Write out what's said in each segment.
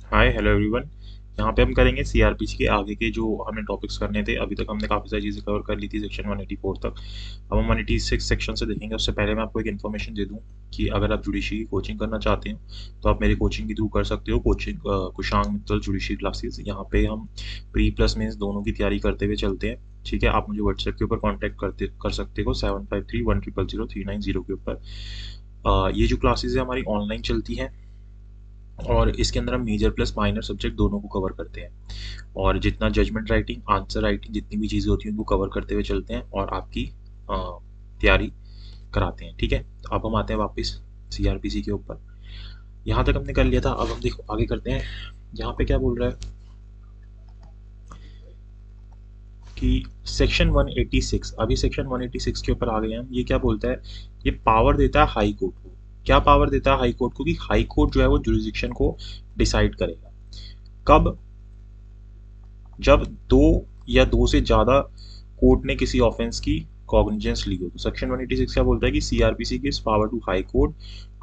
Hi hello everyone. यहाँ पे हम करेंगे सीआरपीसी के आगे के जो हमें टॉपिक्स करने थे। अभी तक हमने काफ़ी सारी चीज़ें कवर कर ली थी सेक्शन 184 तक। अब हम 186 सेक्शन से देखेंगे। उससे पहले मैं आपको एक इन्फॉर्मेशन दे दूँ कि अगर आप जुडिशरी की कोचिंग करना चाहते हो तो आप मेरी कोचिंग के थ्रू कर सकते हो। Coaching Kushang Mittal judiciary classes. यहाँ पे हम प्री प्लस मेंस दोनों की तैयारी करते हुए चलते हैं। ठीक है, आप मुझे व्हाट्सएप के ऊपर कॉन्टैक्ट कर सकते हो 7531000390 के ऊपर। ये जो क्लासेज है हमारी ऑनलाइन चलती हैं और इसके अंदर हम मेजर प्लस माइनर सब्जेक्ट दोनों को कवर करते हैं। और जितना जजमेंट राइटिंग, आंसर राइटिंग, जितनी भी चीज़ें होती हैं उनको कवर करते हुए चलते हैं और आपकी तैयारी कराते हैं। ठीक है, तो अब हम आते हैं वापस सीआरपीसी के ऊपर। यहाँ तक हमने कर लिया था, अब हम देखो आगे करते हैं। यहाँ पे क्या बोल रहा है कि सेक्शन 186, अभी सेक्शन 186 के ऊपर आ गए हम। ये क्या बोलता है, ये पावर देता है हाई कोर्ट को। क्या पावर देता है हाई कोर्ट को, कि हाई कोर्ट जो है वो जुरिडिक्शन को डिसाइड करेगा। कब? जब दो या दो से ज्यादा कोर्ट ने किसी ऑफेंस की कॉग्निजेंस ली हो। तो सेक्शन 186 क्या बोलता है कि CrPC gives power to high court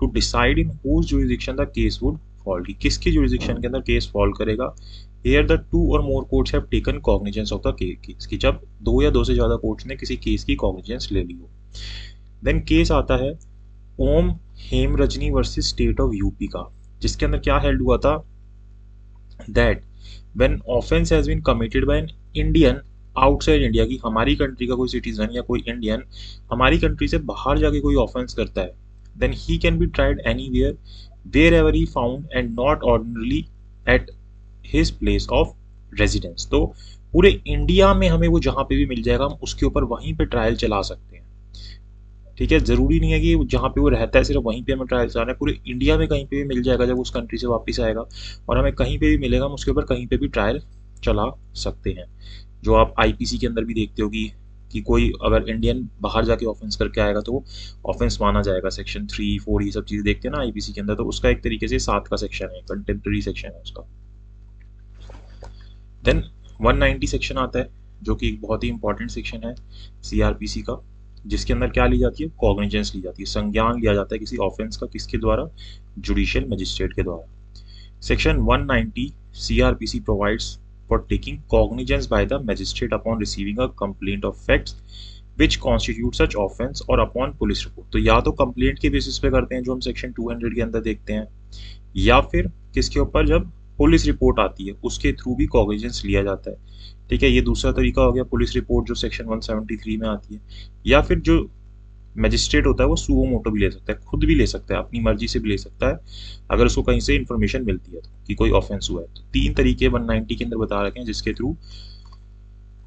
to decide in whose jurisdiction the case would fall, कि किसकी जुरिडिक्शन के अंदर केस फॉल करेगा। Here the two or more courts have taken cognizance of the case, कि जब दो या दो से ज्यादा कोर्ट्स ने किसी केस की कॉग्निजेंस ले ली हो। देन केस आता है Om Hem Rajni versus state of UP का, जिसके अंदर क्या हेल्ड हुआ था, that when offense has been committed by an Indian outside India, की हमारी कंट्री का कोई सिटीजन या कोई इंडियन हमारी कंट्री से बाहर जाके कोई ऑफेंस करता है, then he can be tried anywhere wherever he found and not ordinarily at his place of residence. तो पूरे इंडिया में हमें वो जहां पे भी मिल जाएगा हम उसके ऊपर वहीं पे ट्रायल चला सकते हैं। ठीक है, जरूरी नहीं है कि जहाँ पे वो रहता है सिर्फ वहीं पे हमें ट्रायल चलाना है, पूरे इंडिया में कहीं पे भी मिल जाएगा। जब उस कंट्री से वापस आएगा और हमें कहीं पे भी मिलेगा हम उसके ऊपर कहीं पे भी ट्रायल चला सकते हैं। जो आप आईपीसी के अंदर भी देखते हो कि कोई अगर इंडियन बाहर जाके ऑफेंस करके आएगा तो ऑफेंस माना जाएगा। सेक्शन 3, 4 ये सब चीज़ें देखते हैं ना आईपीसी के अंदर, तो उसका एक तरीके से 7 का सेक्शन है, कंटेम्प्रेरी सेक्शन है उसका। देन 190 सेक्शन आता है जो कि एक बहुत ही इंपॉर्टेंट सेक्शन है सीआरपीसी का, जिसके अंदर क्या ली जाती है, कॉग्निजेंस ली जाती है, संज्ञान लिया जाता है किसी ऑफेंस का, किसके द्वारा, जुडिशियल मजिस्ट्रेट के द्वारा। Section 190 CrPC provides for taking cognizance by the magistrate upon receiving a complaint of facts which constitute such offence और अपॉन पुलिस रिपोर्ट। तो या तो कंप्लेंट के बेसिस पे करते हैं जो हम सेक्शन 200 के अंदर देखते हैं, या फिर किसके ऊपर, जब पुलिस रिपोर्ट आती है उसके थ्रू भी कॉग्निजेंस लिया जाता है। ठीक है, ये दूसरा तरीका हो गया, पुलिस रिपोर्ट जो सेक्शन 173 में आती है। या फिर जो मजिस्ट्रेट होता है वो सुओ मोटो भी ले सकता है, खुद भी ले सकता है, अपनी मर्जी से भी ले सकता है अगर उसको कहीं से इन्फॉर्मेशन मिलती है तो, कि कोई ऑफेंस हुआ है। तो 3 तरीके 190 के अंदर बता रखे हैं जिसके थ्रू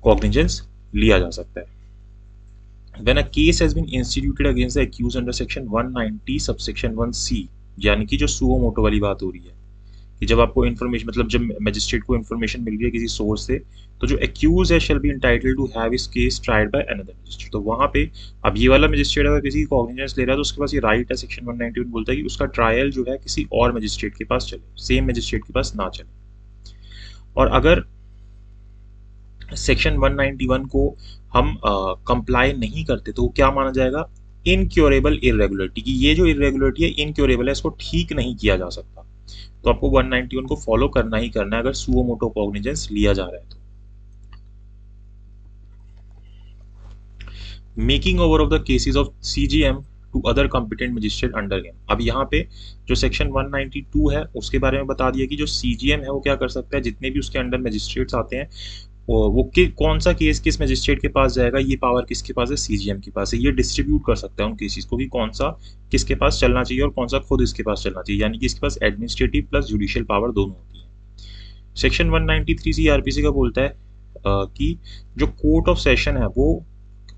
कॉग्निजेंस लिया जा सकता है। When a case has been instituted against the accused under section 190 subsection 1C, यानी कि जो सुओ मोटो वाली बात हो रही है, कि जब आपको इन्फॉर्मेशन, मतलब जब मजिस्ट्रेट को इन्फॉर्मेशन मिल रही है किसी सोर्स से, तो जो एक्यूज है shall be entitled to have his case tried by another magistrate. तो वहां पे अब ये वाला मजिस्ट्रेट अगर किसी की कॉग्निजेंस ले रहा है तो उसके पास ये राइट है, सेक्शन 191 बोलता है कि उसका ट्रायल जो है किसी और मजिस्ट्रेट के पास चले, सेम मजिस्ट्रेट के पास ना चले। और अगर सेक्शन 191 को हम कंप्लाई नहीं करते तो क्या माना जाएगा, इनक्योरेबल इरेगुलरिटी, की ये जो इरेगुलरिटी है इनक्योरेबल है, इसको ठीक नहीं किया जा सकता। तो आपको 191 को फॉलो करना ही करना है अगर सुओ मोटो कॉग्निजेंस लिया जा रहा है तो। Making over of the cases of CGM to other competent magistrate under him. अब यहाँ पे जो सेक्शन 192 है उसके बारे में बता दिया कि जो सीजीएम है वो क्या कर सकता है, जितने भी उसके अंडर मजिस्ट्रेट्स आते हैं वो कौन सा केस किस मजिस्ट्रेट के पास जाएगा, ये पावर किसके पास है, सीजीएम के पास है। ये डिस्ट्रीब्यूट कर सकता है उन केसेस को कि कौन सा किसके पास चलना चाहिए और कौन सा खुद इसके पास चलना चाहिए, यानी कि इसके पास एडमिनिस्ट्रेटिव प्लस जुडिशियल पावर दोनों होती है। सेक्शन 193 सीआरपीसी का बोलता है कि जो कोर्ट ऑफ सेशन है वो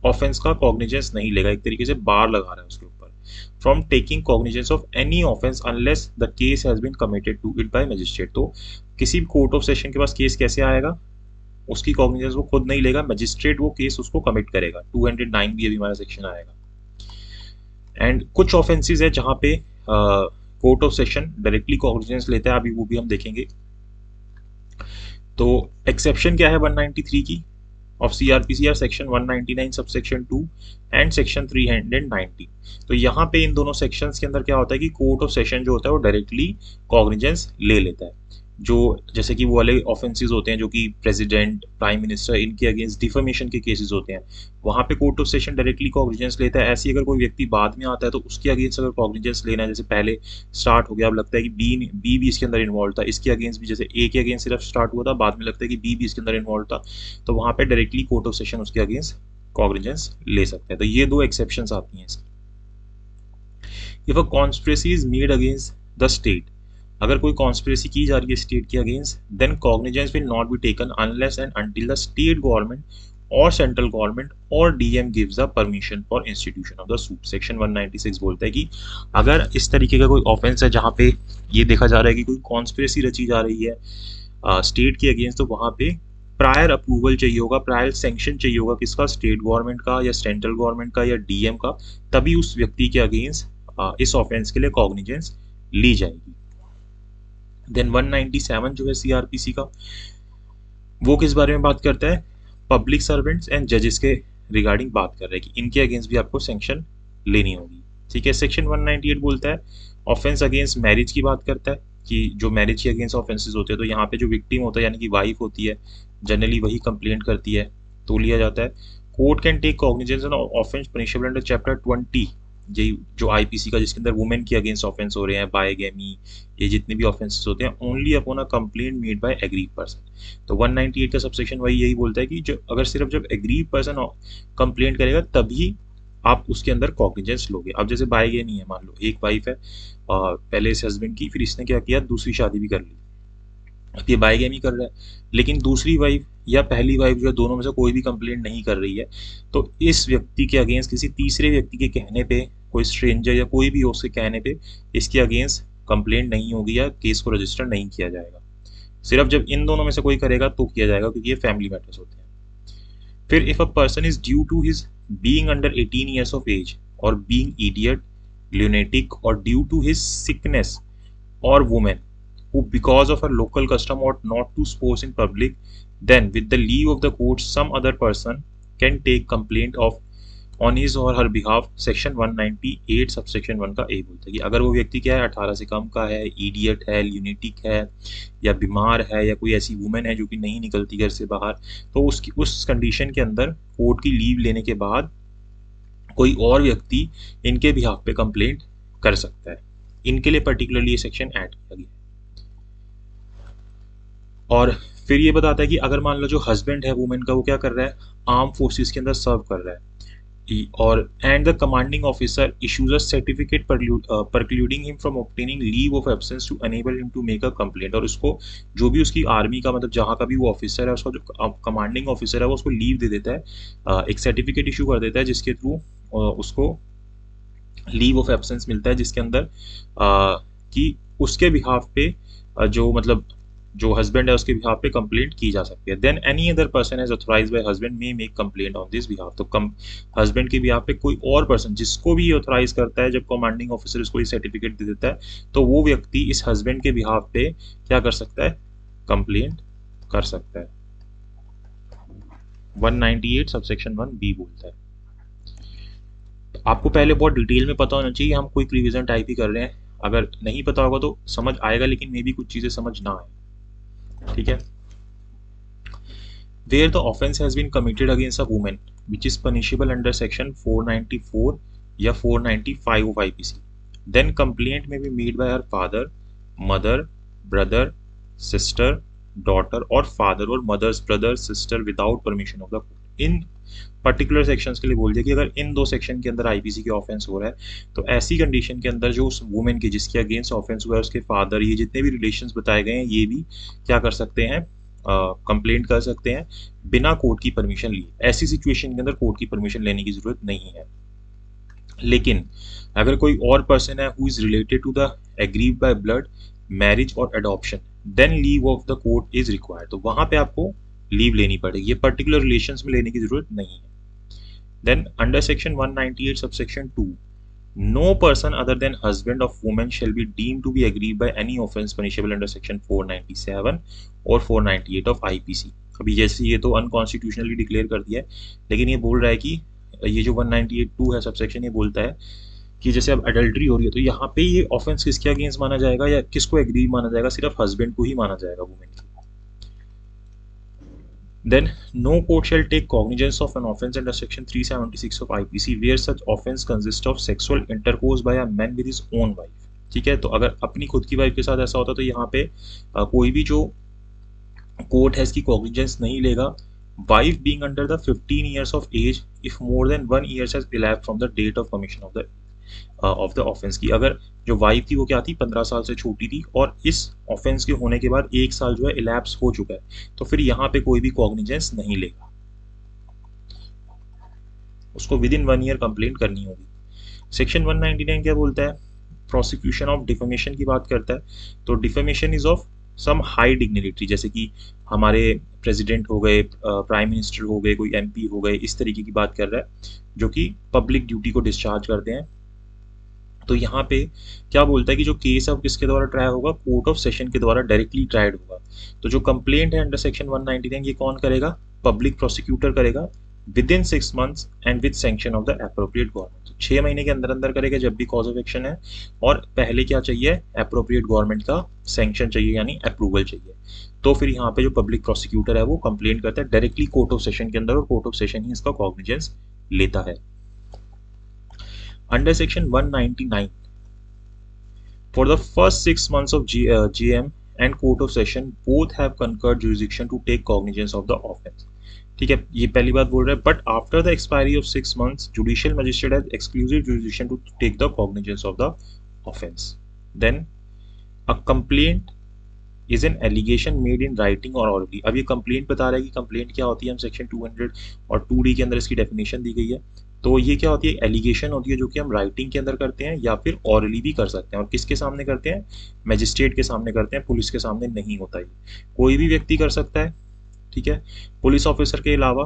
ऑफेंस का कॉग्निजेंस नहीं लेगा, एक तरीके से बार लगा रहा है उसके ऊपर, from taking cognizance of any offence unless the case has been committed to it by magistrate. तो किसी भी कोर्ट ऑफ सेशन के पास केस कैसे आएगा, उसकी कॉग्निजेंस वो खुद नहीं लेगा, मजिस्ट्रेट वो केस उसको कमिट करेगा। 209 भी अभी हमारा सेक्शन आएगा। एंड कुछ ऑफेंसेस है जहां पे court of session directly cognizance लेता है, अभी वो भी हम देखेंगे। तो एक्सेप्शन क्या है 193 की of CrPC, section 199 sub section 2 and section 390। तो यहाँ पे इन दोनों सेक्शंस के अंदर क्या होता है कि कोर्ट ऑफ सेशन जो होता है वो डायरेक्टली कॉग्निजेंस ले लेता है। जो जैसे कि वो वाले ऑफेंसेस होते हैं जो कि प्रेसिडेंट, प्राइम मिनिस्टर, इनके अगेंस्ट डिफेमेशन के केसेस होते हैं, वहाँ पे court of session directly cognizance लेता है। ऐसे ही अगर कोई व्यक्ति बाद में आता है तो उसके अगेंस्ट अगर कॉग्निजेंस लेना है, जैसे पहले स्टार्ट हो गया, अब लगता है कि बी भी इसके अंदर इन्वॉल्व था, इसके अगेंस्ट भी, जैसे ए के अगेंस्ट सिर्फ स्टार्ट हुआ था, बाद में लगता है कि बी भी इसके अंदर इन्वॉल्व था, तो वहाँ पे डायरेक्टली कोर्ट ऑफ सेशन उसके अगेंस्ट कॉग्निजेंस ले सकता है। तो ये दो एक्सेप्शंस आती हैं इसकी। If a conspiracy is made against the state, अगर कोई कॉन्स्पिरेसी की जा रही है स्टेट के against, then cognizance will not be taken unless and until the state government और सेंट्रल गवर्नमेंट और DM gives the permission for institution of the suit. Section 196 बोलता है कि अगर इस तरीके का कोई ऑफेंस है जहां पे ये देखा जा रहा है कि कोई कॉन्स्पिरेसी रची जा रही है स्टेट के अगेंस्ट, तो वहां पे प्रायर अप्रूवल चाहिए होगा, प्रायर सेंक्शन चाहिए होगा, किसका, स्टेट गवर्नमेंट का या सेंट्रल गवर्नमेंट का या डीएम का, तभी उस व्यक्ति के अगेंस्ट इस ऑफेंस के लिए कॉग्निजेंस ली जाएगी। देन 197 जो है सीआरपीसी का, वो किस बारे में बात करता है, पब्लिक सर्वेंट्स एंड जजेस के रिगार्डिंग बात कर रहा है कि इनके अगेंस्ट भी आपको सैंक्शन लेनी होगी। ठीक है। सेक्शन 198 बोलता है ऑफेंस अगेंस्ट मैरिज की बात करता है कि जो मैरिज के अगेंस्ट ऑफेंसेस होते हैं, तो यहाँ पे जो विक्टिम होता है यानी कि वाइफ होती है, जनरली वही कंप्लेंट करती है, तो लिया जाता है। Court can take cognizance of offence punishable under chapter 20, यही जो आईपीसी का, जिसके अंदर वुमेन के अगेंस्ट ऑफेंस हो रहे हैं, बायगेमी, ये जितने भी ऑफेंसेस होते हैं, only upon a complaint made by agreed person. तो 198 का सबसेक्शन वही यही बोलता है कि जो अगर सिर्फ जब एग्रीड पर्सन कंप्लेंट करेगा तभी आप उसके अंदर कॉग्निजेंस लोगे। अब जैसे बायगेमी है, मान लो एक वाइफ है पहले इस हस्बैंड की, फिर इसने क्या किया, दूसरी शादी भी कर ली, अब ये बायगेमी कर रहा है, लेकिन दूसरी वाइफ या पहली वाइफ जो है, दोनों में से कोई भी कंप्लेंट नहीं कर रही है, तो इस व्यक्ति के अगेंस्ट किसी तीसरे व्यक्ति के कहने पे, कोई स्ट्रेंजर या कोई भी हो उसके कहने पे, इसके अगेंस्ट कंप्लेंट नहीं होगी या केस को रजिस्टर नहीं किया जाएगा। सिर्फ जब इन दोनों में से कोई करेगा तो किया जाएगा, क्योंकि ये फैमिली मैटर्स होते हैं। फिर if a person is due to his being under 18 years of age और being idiot, lunatic, or due to his sickness, or woman who because of her local custom ought not to spouse in public, then with the leave of the court some other person can take complaint of on his or her behalf। Section 198 subsection 1 का ए बोलता है कि अगर वो व्यक्ति क्या है, 18 से कम का है, इडियट है, ल्यूनेटिक है, या बीमार है, या कोई ऐसी वुमेन है जो कि नहीं निकलती घर से बाहर, तो उसकी उस कंडीशन के अंदर कोर्ट की लीव लेने के बाद कोई और व्यक्ति इनके बिहाफ पे कंप्लेंट कर सकता है। इनके लिए पर्टिकुलरली ये सेक्शन ऐड किया गया। और फिर ये बताता है कि अगर मान लो जो हस्बैंड है वुमेन का, वो क्या कर रहा है, आर्म फोर्सेस के अंदर सर्व कर रहा है, और and the commanding officer issues a certificate precluding him from obtaining leave of absence to enable him to make a complaint, और उसको जो भी उसकी आर्मी का, मतलब जहाँ का भी वो ऑफिसर है, उसका जो कमांडिंग ऑफिसर है, वो उसको लीव दे देता है, एक सर्टिफिकेट इशू कर देता है, जिसके थ्रू उसको लीव ऑफ एब्सेंस मिलता है, जिसके अंदर कि उसके बिहाफ पे जो मतलब जो हस्बैंड है उसके बिहाफ पे कंप्लेंट की जा सकती है। Then any other person as authorised by husband may make complaint on this behalf. तो हस्बैंड के बिहाफ पे कोई और पर्सन जिसको भी ऑथराइज करता है, जब कमांडिंग ऑफिसर उसको ये सर्टिफिकेट दे देता है, तो वो व्यक्ति इस हस्बैंड के बिहाफ पे क्या कर सकता है, कंप्लेंट कर सकता है। 198 सबसेक्शन 1 बी बोलता है। आपको पहले बहुत डिटेल में पता होना चाहिए, हम क्विक रिवीजन टाइप ही कर रहे हैं, अगर नहीं पता होगा तो समझ आएगा, लेकिन मे भी कुछ चीजें समझ ना आए। ठीक है। Where the offence has been committed against a women which is punishable under section 494 या 495 of IPC, then complaint may be made by her father, mother, brother, sister, daughter, और फादर और mother's brother sister without permission of the court. In particular sections के लिए बोल दिया कि अगर इन दो सेक्शन के अंदर आईपीसी के ऑफेंस हो रहा है, तो ऐसी कंडीशन के अंदर जो उस वुमेन के जिसके अगेंस्ट ऑफेंस हुआ है, उसके फादर, ये जितने भी रिलेशंस बताए गए हैं, ये भी क्या कर सकते हैं, कंप्लेंट कर सकते हैं बिना कोर्ट की परमिशन लिए। ऐसी सिचुएशन के अंदर कोर्ट की परमिशन लेने की जरूरत नहीं है। लेकिन अगर कोई और पर्सन है who is related to the aggrieved by blood, marriage और adoption, then leave of the court is required. तो वहां पे आपको लीव लेनी पड़ेगी, ये पर्टिकुलर रिलेशंस में लेने की जरूरत नहीं है। Then under section 198 subsection 2, no person other than husband of woman shall be deemed to be aggrieved by any offense punishable under section 497 और 498 of IPC। अभी जैसे ये तो अनकॉन्स्टिट्यूशनली डिक्लेयर कर दिया है, लेकिन ये बोल रहा है कि ये जो 198(2) है सबसेक्शन, ये बोलता है कि जैसे अब अडल्ट्री हो रही है तो यहाँ पे ये ऑफेंस किसके अगेंस्ट माना जाएगा या किसको एग्री माना जाएगा, सिर्फ हस्बैंड को ही माना जाएगा वुमेन की। Then no court shall take cognizance of an offence under section 376 of IPC where such offence consists of sexual intercourse by a man with his own wife। ठीक है, तो अगर अपनी खुद की वाइफ के साथ ऐसा होता तो यहाँ पे कोई भी जो कोर्ट है इसकी कॉग्निजेंस नहीं लेगा। Wife being under the 15 years of age if more than 1 year has elapsed from the date of commission of the offense की अगर जो वाइफ थी वो क्या थी 15 साल से छोटी थी और इस ऑफेंस के होने के बाद 1 साल जो है इलैप्स हो चुका है, तो फिर यहाँ पे कोई भी कॉग्निजेंस नहीं लेगा, उसको विद इन 1 year कंप्लेंट करनी होगी। सेक्शन 199 क्या बोलता है, प्रोसिक्यूशन ऑफ डिफेमेशन की बात करता है। तो defamation is of some high dignity, जैसे कि हमारे प्रेसिडेंट हो गए, प्राइम मिनिस्टर हो गए, कोई एमपी हो गए, इस तरीके की बात कर रहा है जो कि पब्लिक ड्यूटी को डिस्चार्ज करते हैं। तो यहाँ पे क्या बोलता है कि जो केस है वो किसके द्वारा ट्राई होगा, कोर्ट ऑफ सेशन के द्वारा डायरेक्टली ट्राइड होगा। तो जो कंप्लेंट है अंडर सेक्शन 199 ये कौन करेगा, पब्लिक प्रोसिक्यूटर करेगा with in 6 months and with sanction of the appropriate government. 6 महीने के अंदर अंदर करेगा जब भी कॉज ऑफ एक्शन है, और पहले क्या चाहिए, एप्रोप्रिएट गवर्नमेंट का सैंक्शन चाहिए यानी अप्रूवल चाहिए। तो फिर यहाँ पे जो पब्लिक प्रोसिक्यूटर है वो कंप्लेंट करता है डायरेक्टली कोर्ट ऑफ सेशन के अंदर, और कोर्ट ऑफ सेशन ही इसका कॉग्निजेंस लेता है। Under section 199 for the first 6 months of GM and Court of Session both have concurred jurisdiction to take cognizance of the offence। ठीक है, ये पहली बात बोल रहा है, but after the expiry of 6 months judicial magistrate has exclusive jurisdiction to take the cognizance of the offence. Then a complaint is an allegation made in writing और orally. अब ये कंप्लेंट बता रहा है कि कंप्लेंट क्या होती है, हम सेक्शन 200 और 2D के अंदर इसकी डेफिनेशन दी गई है। तो ये क्या होती है, एलिगेशन होती है जो कि हम राइटिंग के अंदर करते हैं या फिर ऑरली भी कर सकते हैं। और किसके सामने करते हैं, मैजिस्ट्रेट के सामने करते हैं, पुलिस के सामने नहीं होता। ये कोई भी व्यक्ति कर सकता है, ठीक है, पुलिस ऑफिसर के अलावा,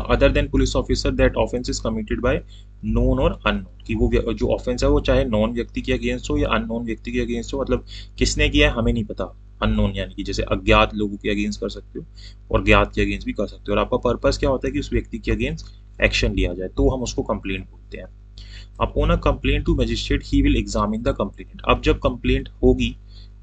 other than police officer that offence is committed by known और अननोन, कि वो जो ऑफेंस है वो चाहे नॉन व्यक्ति के अगेंस्ट हो या अननोन व्यक्ति के अगेंस्ट हो, मतलब किसने किया है हमें नहीं पता। अननोन यानी कि जैसे अज्ञात लोगों के अगेंस्ट कर सकते हो और ज्ञात के अगेंस्ट भी कर सकते हो, और आपका पर्पस क्या होता है कि उस व्यक्ति के अगेंस्ट एक्शन लिया जाए, तो हम उसको कंप्लेंट बोलते हैं। Upon a complaint to magistrate he will examine the complaint. अब जब कंप्लेंट होगी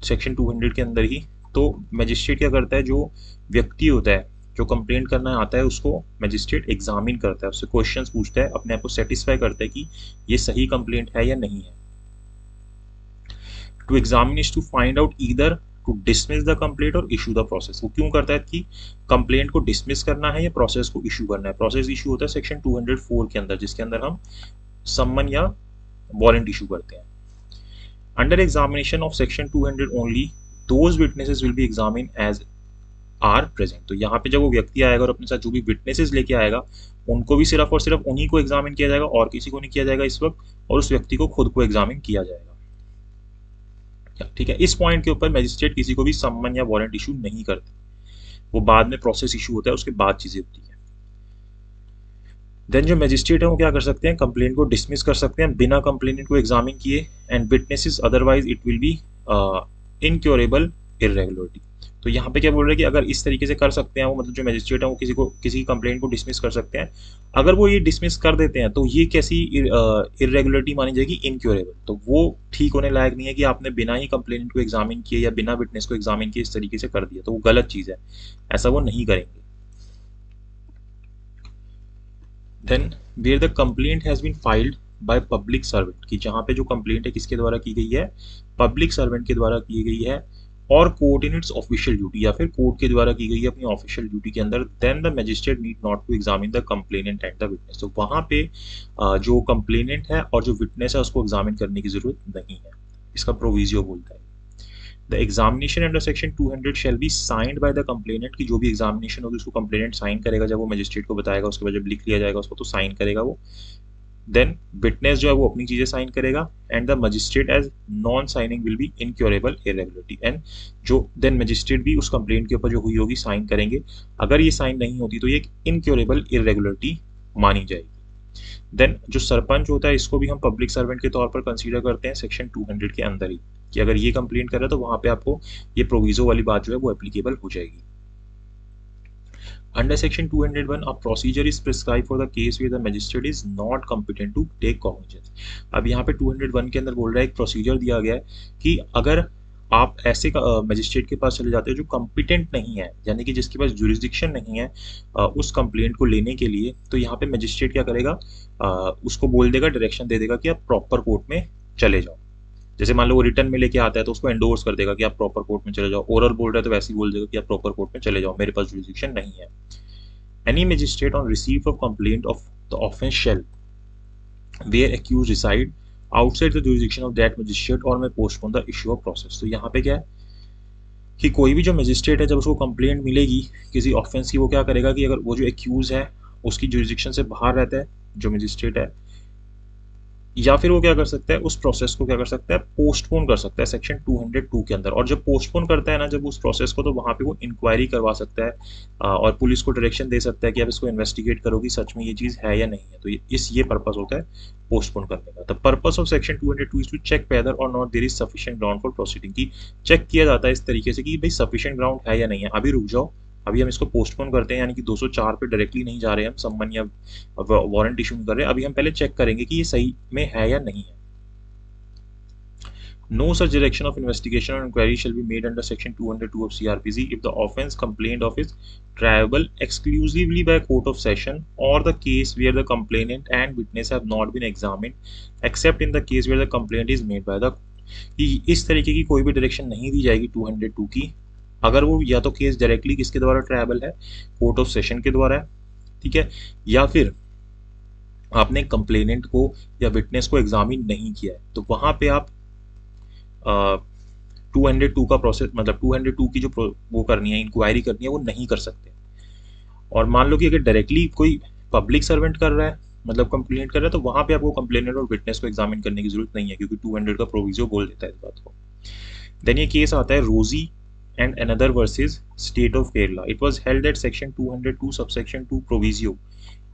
सेक्शन 200 के अंदर ही, तो मजिस्ट्रेट क्या करता है, जो व्यक्ति होता है जो कंप्लेंट करना आता है उसको मजिस्ट्रेट एग्जामिन करता है, उससे क्वेश्चंस पूछता है, अपने आप को सेटिस्फाई करता है कि ये सही कंप्लेंट है या नहीं है। To examine is to find out either to dismiss the complaint और इशू द प्रोसेस। वो क्यों करता है कि कंप्लेंट को डिसमिस करना है या प्रोसेस को इशू करना है। प्रोसेस इशू होता है सेक्शन 204 के अंदर, जिसके अंदर हम सम्मन या वारंट इशू करते हैं। Under examination of section 200 only those witnesses will be examine as are present. तो यहाँ पे जब वो व्यक्ति आएगा और अपने साथ जो भी विटनेसेस लेके आएगा उनको भी सिर्फ और सिर्फ उन्हीं को एग्जामिन किया जाएगा और किसी को नहीं किया जाएगा इस वक्त, और उस व्यक्ति को खुद को एग्जामिन किया जाएगा। ठीक है, इस पॉइंट के ऊपर मैजिस्ट्रेट किसी को भी सम्मन या वारंट इशू नहीं करते, वो बाद में प्रोसेस इशू होता है उसके बाद चीजें होती है। देन जो मैजिस्ट्रेट है वो क्या कर सकते हैं, कंप्लेंट को डिसमिस कर सकते हैं बिना कंप्लेनेंट को एग्जामिन किए, and witnesses otherwise it will be incurable irregularity. तो यहाँ पे क्या बोल रहे हैं कि अगर इस तरीके से कर सकते हैं वो, मतलब जो मैजिस्ट्रेट है वो किसी कंप्लेंट को डिसमिस कर सकते हैं। अगर वो ये डिसमिस कर देते हैं तो ये कैसी इरेगुलरिटी मानी जाएगी, इनक्योरेबल। तो वो ठीक होने लायक नहीं है कि आपने बिना ही कंप्लेंट को एग्जामिन किए या बिना विटनेस को एग्जामिन किए इस तरीके से कर दिया, तो वो गलत चीज है, ऐसा वो नहीं करेंगे। Then where the complaint has been filed by public servant, की जहाँ पे जो कंप्लेंट है किसके द्वारा की गई है, पब्लिक सर्वेंट के द्वारा की गई है, और court in its official duty, या फिर कोर्ट के द्वारा की गई है अपनी ऑफिशियल ड्यूटी के अंदर, then the magistrate need not to examine the complainant and the witness. तो वहां पे जो कंप्लेनेंट है और जो विटनेस है उसको एग्जामिन करने की जरूरत नहीं है, इसका प्रोविजियो बोलता है। The examination under section 200 shall be signed by the complainant, की जो भी एग्जामिनेशन होगी उसको कंप्लेनेंट साइन करेगा, जब वो मैजिस्ट्रेट को बताएगा उसके बाद जब लिख लिया जाएगा उसको तो साइन करेगा वो। देन विटनेस जो है वो अपनी चीजें साइन करेगा, and the magistrate as non signing will be incurable irregularity, and जो देन मजिस्ट्रेट भी उस कंप्लेंट के ऊपर जो हुई होगी साइन करेंगे। अगर ये साइन नहीं होती तो ये एक इनक्योरेबल इरेगुलरिटी मानी जाएगी। देन जो सरपंच होता है इसको भी हम पब्लिक सर्वेंट के तौर पर कंसीडर करते हैं सेक्शन 200 के अंदर ही, कि अगर ये कंप्लेंट कर रहा है तो वहां पे आपको ये प्रोविजो वाली बात जो है वो एप्लीकेबल हो जाएगी। Under section 201, a procedure is prescribed for the case where the magistrate is not competent to take cognizance. अब यहाँ पे 201 के अंदर बोल रहा है एक प्रोसीजर दिया गया है कि अगर आप ऐसे मजिस्ट्रेट के पास चले जाते हो जो कॉम्पिटेंट नहीं है, यानी कि जिसके पास जुरिस्डिक्शन नहीं है उस कंप्लेंट को लेने के लिए, तो यहाँ पे मजिस्ट्रेट क्या करेगा, उसको बोल देगा, डायरेक्शन दे देगा कि आप प्रॉपर कोर्ट में चले जाओ। जैसे मान लो वो रिटर्न में लेके आता है तो उसको एंडोर्स कर देगा कि आप प्रॉपर कोर्ट में चले जाओ, ओरल बोल रहा है तो वैसे ही बोल देगा कि आप प्रॉपर कोर्ट में चले जाओ, मेरे पास जुरिस्डिक्शन नहीं है। Any magistrate on receive of complaint of the offence shall where accuse reside outside the jurisdiction of that magistrate और may postpone the issue of process. तो यहाँ पे क्या है कि कोई भी जो मजिस्ट्रेट है जब उसको कंप्लेंट मिलेगी किसी ऑफेंस की, वो क्या करेगा कि अगर वो जो एक्यूज है उसकी जुरिस्डिक्शन से बाहर रहता है जो मजिस्ट्रेट है, या फिर वो क्या कर सकता है, उस प्रोसेस को क्या कर सकता है, पोस्टपोन कर सकता है सेक्शन 202 के अंदर। और जब पोस्टपोन करता है ना, जब उस प्रोसेस को, तो वहां पे वो इंक्वायरी करवा सकता है और पुलिस को डायरेक्शन दे सकता है कि आप इसको इन्वेस्टिगेट करो कि सच में ये चीज़ है या नहीं है। तो ये पर्पस होता है पोस्टपोन करने का। The purpose of section 202 is to check whether or not there is sufficient ground for proceeding, की चेक किया जाता है इस तरीके से कि भाई सफिशिएंट ग्राउंड है या नहीं है, अभी रुक जाओ, अभी हम इसको पोस्टपोन करते हैं, यानी कि 204 पे डायरेक्टली नहीं जा रहे हैं हम, सम्मन या वारंट इशू नहीं कर रहे हैं, अभी हम पहले चेक करेंगे कि ये सही में है या नहीं है। No such direction of investigation or inquiry shall be made under section 202 of CRPC if the offence complained of is triable exclusively by court of session or the case where the complainant and witness have not been examined except in the case where the complaint is made by the court। इस तरीके की कोई भी direction नहीं दी जाएगी 202 की अगर वो या तो केस डायरेक्टली किसके द्वारा ट्रायबल है, कोर्ट ऑफ सेशन के द्वारा है, ठीक है, या फिर आपने कंप्लेनेंट को या विटनेस को एग्जामिन नहीं किया है, तो वहां पे आप 202 का प्रोसेस, मतलब 202 की जो वो करनी है, इंक्वायरी करनी है, वो नहीं कर सकते। और मान लो कि अगर डायरेक्टली कोई पब्लिक सर्वेंट कर रहा है, मतलब कंप्लेंट कर रहा है, तो वहां पे आपको कंप्लेनेंट और विटनेस को एग्जामिन करने की जरूरत नहीं है, क्योंकि 200 का प्रोविजो बोल देता है इस बात को। देन ये केस आता है रोजी and another versus state of Kerala. It was held that section 202 subsection 2 proviso,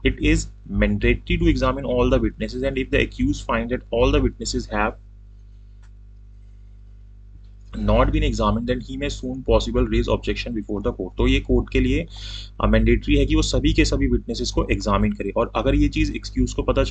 it is mandatory to examine all the witnesses, and if the accused find that all the witnesses have not been examined then he may soon possible raise objection before the court। तो ये court के लिए mandatory है कि वो सभी के सभी विटनेसेस को एग्जामिन करे, और अगर ये चीज़ एक्यूज को पता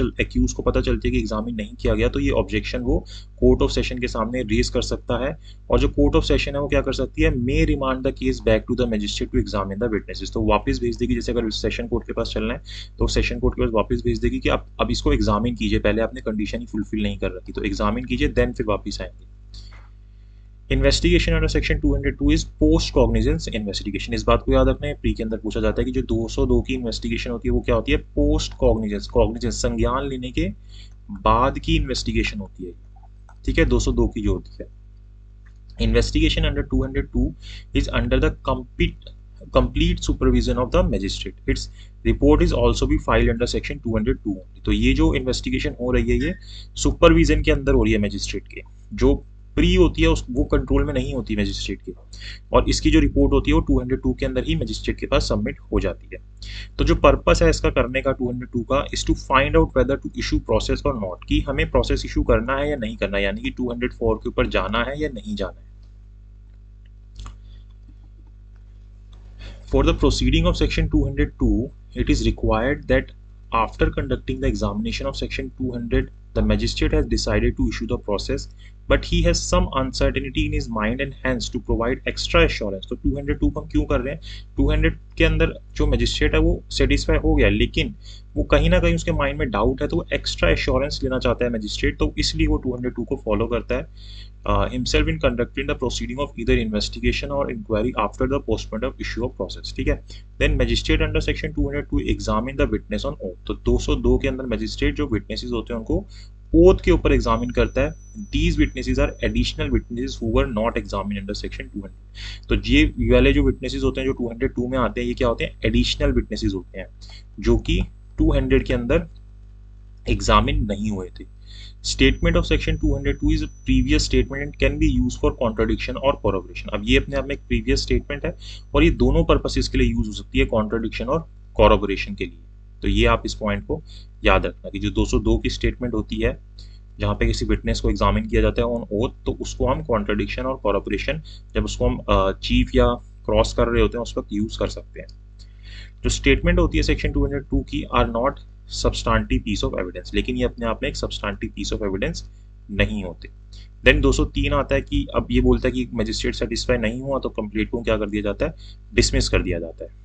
चलती है कि एग्जामिन नहीं किया गया, तो ये ऑब्जेक्शन वो कोर्ट ऑफ सेशन के सामने रेज कर सकता है, और जो कोर्ट ऑफ सेशन है वो क्या कर सकती है, may remand the case back to the magistrate to examine the witnesses. तो वापस भेज देगी, जैसे अगर सेशन कोर्ट के पास चलना है तो सेशन कोर्ट के पास वापस भेज देगी कि आप अब इसको एग्जामिन कीजिए, पहले आपने कंडीशन ही फुलफिल नहीं कर रखी, तो एग्जामिन कीजिए, देन फिर वापस आएंगे। Investigation under section 202 is post cognizance investigation. इस बात को याद रखना है, प्री के अंदर पूछा जाता है कि जो 202 की इन्वेस्टिगेशन होती है वो क्या होती है, पोस्ट कॉग्निजेंस, संज्ञान लेने के बाद की इन्वेस्टिगेशन होती है, ठीक है, 202 की जो होती है। Investigation under 202 is under the complete supervision of the magistrate, its report is also be filed under section 202 only। तो ये जो इन्वेस्टिगेशन हो रही है ये सुपरविजन के अंदर हो रही है मैजिस्ट्रेट के, जो प्री होती है वो कंट्रोल में नहीं होती मैजिस्ट्रेट के, और इसकी जो रिपोर्ट होती है वो 202 के अंदर ही मैजिस्ट्रेट के पास सबमिट हो जाती है। तो जो पर्पस है इसका करने का 202 का is to find out whether to issue process और नॉट, कि हमें प्रोसेस इशू करना है या नहीं करना है, यानी कि 204 के ऊपर जाना है या नहीं जाना है। For the proceeding of section 202, it is required that after conducting the examination of section 200, the magistrate has decided to issue the process, but he has some uncertainty in his mind and hence to provide extra assurance। तो 202 हम क्यों कर रहे हैं, 200 के अंदर जो magistrate है वो सेटिस्फाई हो गया, लेकिन वो कहीं ना कहीं उसके माइंड में डाउट है, तो वो एक्स्ट्रा एश्योरेंस लेना चाहता है मैजिस्ट्रेट, तो इसलिए वो 202 को फॉलो करता है himself in conducting the proceeding of either investigation or inquiry after the postponement of issue of process, ठीक है। then magistrate under section 202 examine the witness on oath। तो 202 के अंदर मैजिस्ट्रेट जो विटनेसेस होते हैं उनको ओथ के ऊपर एग्जामिन करता है। these witnesses are additional witnesses who were not examined under section 200। तो ये वाले जो विटनेसेस होते हैं जो 202 में आते हैं, ये क्या होते हैं, एडिशनल विटनेसेस होते हैं जो कि 200 के अंदर एग्जामिन नहीं हुए थे। Statement of section 202 is previous statement and can be use for contradiction और कॉरबोरेशन। अब ये अपने आप में एक प्रीवियस स्टेटमेंट है और ये दोनों पर्पसेस के लिए यूज हो सकती है, कॉन्ट्राडिक्शन और कॉरबोरेशन के लिए। तो ये आप इस पॉइंट को याद रखना कि जो 202 की स्टेटमेंट होती है जहाँ पे किसी विटनेस को एग्जामिन किया जाता है ऑन ओथ, तो उसको हम कॉन्ट्राडिक्शन और कॉरबोरेशन जब उसको हम चीफ या क्रॉस कर रहे होते हैं उस वक्त यूज कर सकते हैं। जो स्टेटमेंट होती है सेक्शन 202 की are not substantive piece of evidence, लेकिन ये अपने आप में एक सब्सटेंटिव पीस ऑफ एविडेंस नहीं होते। देन 203 आता है कि अब ये बोलता है कि मजिस्ट्रेट सेटिस्फाई नहीं हुआ तो कंप्लेंट को क्या कर दिया जाता है, डिसमिस कर दिया जाता है।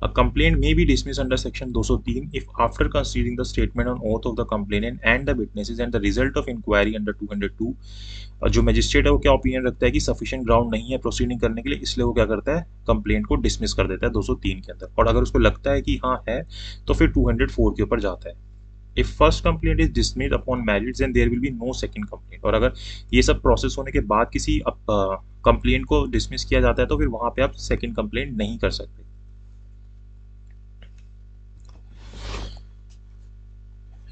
A complaint may be dismissed under section 203 if after considering the statement on oath of the complainant and the witnesses and the result of inquiry under 202 जो मजिस्ट्रेट है वो क्या ओपिनियन रखता है कि सफिशिएंट ग्राउंड नहीं है प्रोसीडिंग करने के लिए, इसलिए वो क्या करता है, कंप्लेंट को डिसमिस कर देता है 203 के अंदर। और अगर उसको लगता है कि हाँ है तो फिर 204 के ऊपर जाता है। If first complaint is dismissed upon merits then there will be no second complaint। और अगर ये सब प्रोसेस होने के बाद किसी कंप्लेंट को डिसमिस किया जाता है तो फिर वहां पे आप सेकंड कंप्लेंट नहीं कर सकते।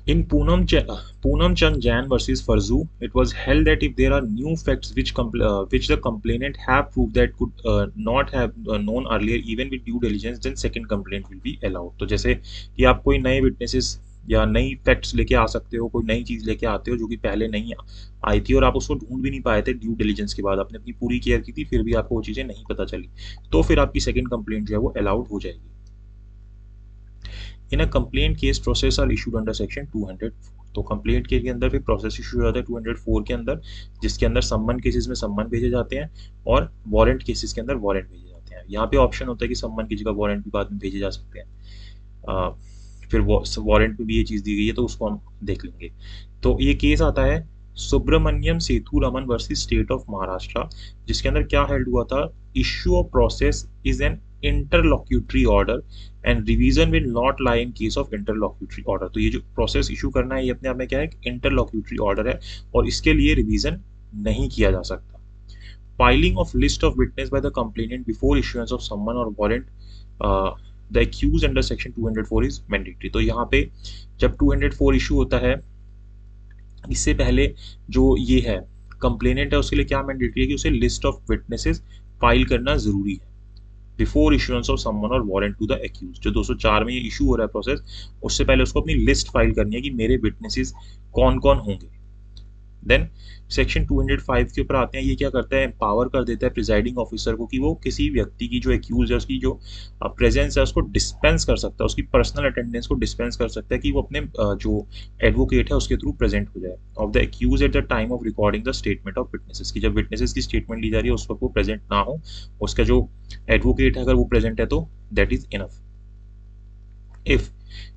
In Poonam Chand Jain versus Farzu, it was held that if there are new facts which the complainant have proved that could not have known earlier, even with due diligence, then second complaint will be allowed। तो जैसे कि आप कोई नए witnesses या नई facts लेके आ सकते हो, कोई नई चीज़ लेके आते हो जो कि पहले नहीं आई थी और आप उसको ढूंढ भी नहीं पाए थे ड्यू डिलीजेंस के बाद, आपने अपनी पूरी केयर की थी फिर भी आपको वो चीज़ें नहीं पता चली, तो फिर आपकी सेकंड कंप्लेंट जो है वो अलाउड हो जाएगी। In a complaint case process are issued under section 204। तो कंप्लेंट के अंदर फिर प्रोसेस इशू हो जाता है 204 के अंदर, जिसके अंदर सम्मन केसेस में सम्मन भेजे जाते हैं और वारंट केसेस के अंदर वारंट भेजे जाते हैं। यहाँ पे ऑप्शन होता है कि सम्मन की जगह वारंट भी बाद में भेजे जा सकते हैं। फिर वारंट में भी ये चीज़ दी गई है तो उसको हम देख लेंगे। तो ये केस आता है Subramaniam Sethu Raman versus state of Maharashtra, जिसके अंदर क्या हेल्ड हुआ था, issue of process is an interlocutory order and revision will not lie in case of interlocutory order. तो ये जो प्रोसेस इशू करना है ये अपने आप में क्या है, इंटरलॉक्यूटरी ऑर्डर है और इसके लिए रिवीजन नहीं किया जा सकता। Filing of list of witness by the complainant before issuance of summon और warrant the accuse under section 204 is mandatory. तो यहाँ पे जब 204 इशू होता है इससे पहले जो ये है कंप्लेनेंट है उसके लिए क्या मैंडेटरी है कि उसे लिस्ट ऑफ विटनेसेस फाइल करना जरूरी है बिफोर इशुएंस ऑफ समवन और वारंट टू द एक्यूज। जो 204 में ये इशू हो रहा है प्रोसेस, उससे पहले उसको अपनी लिस्ट फाइल करनी है कि मेरे विटनेसेस कौन कौन होंगे। देन सेक्शन 205 के ऊपर आते हैं, ये क्या करता है, एम्पावर कर देता है प्रिजाइडिंग ऑफिसर को कि वो किसी व्यक्ति की जो एक्यूज है उसकी जो प्रेजेंस है उसको डिस्पेंस कर सकता है, उसकी पर्सनल अटेंडेंस को डिस्पेंस कर सकता है कि वो अपने जो एडवोकेट है उसके थ्रू प्रेजेंट हो जाए of the accuse at the time of recording the statement of witnesses. की जब विटनेसेस की स्टेटमेंट ली जा रही है उस वक्त वो प्रेजेंट ना हो, उसका जो एडवोकेट है अगर वो प्रेजेंट है तो that is enough. If,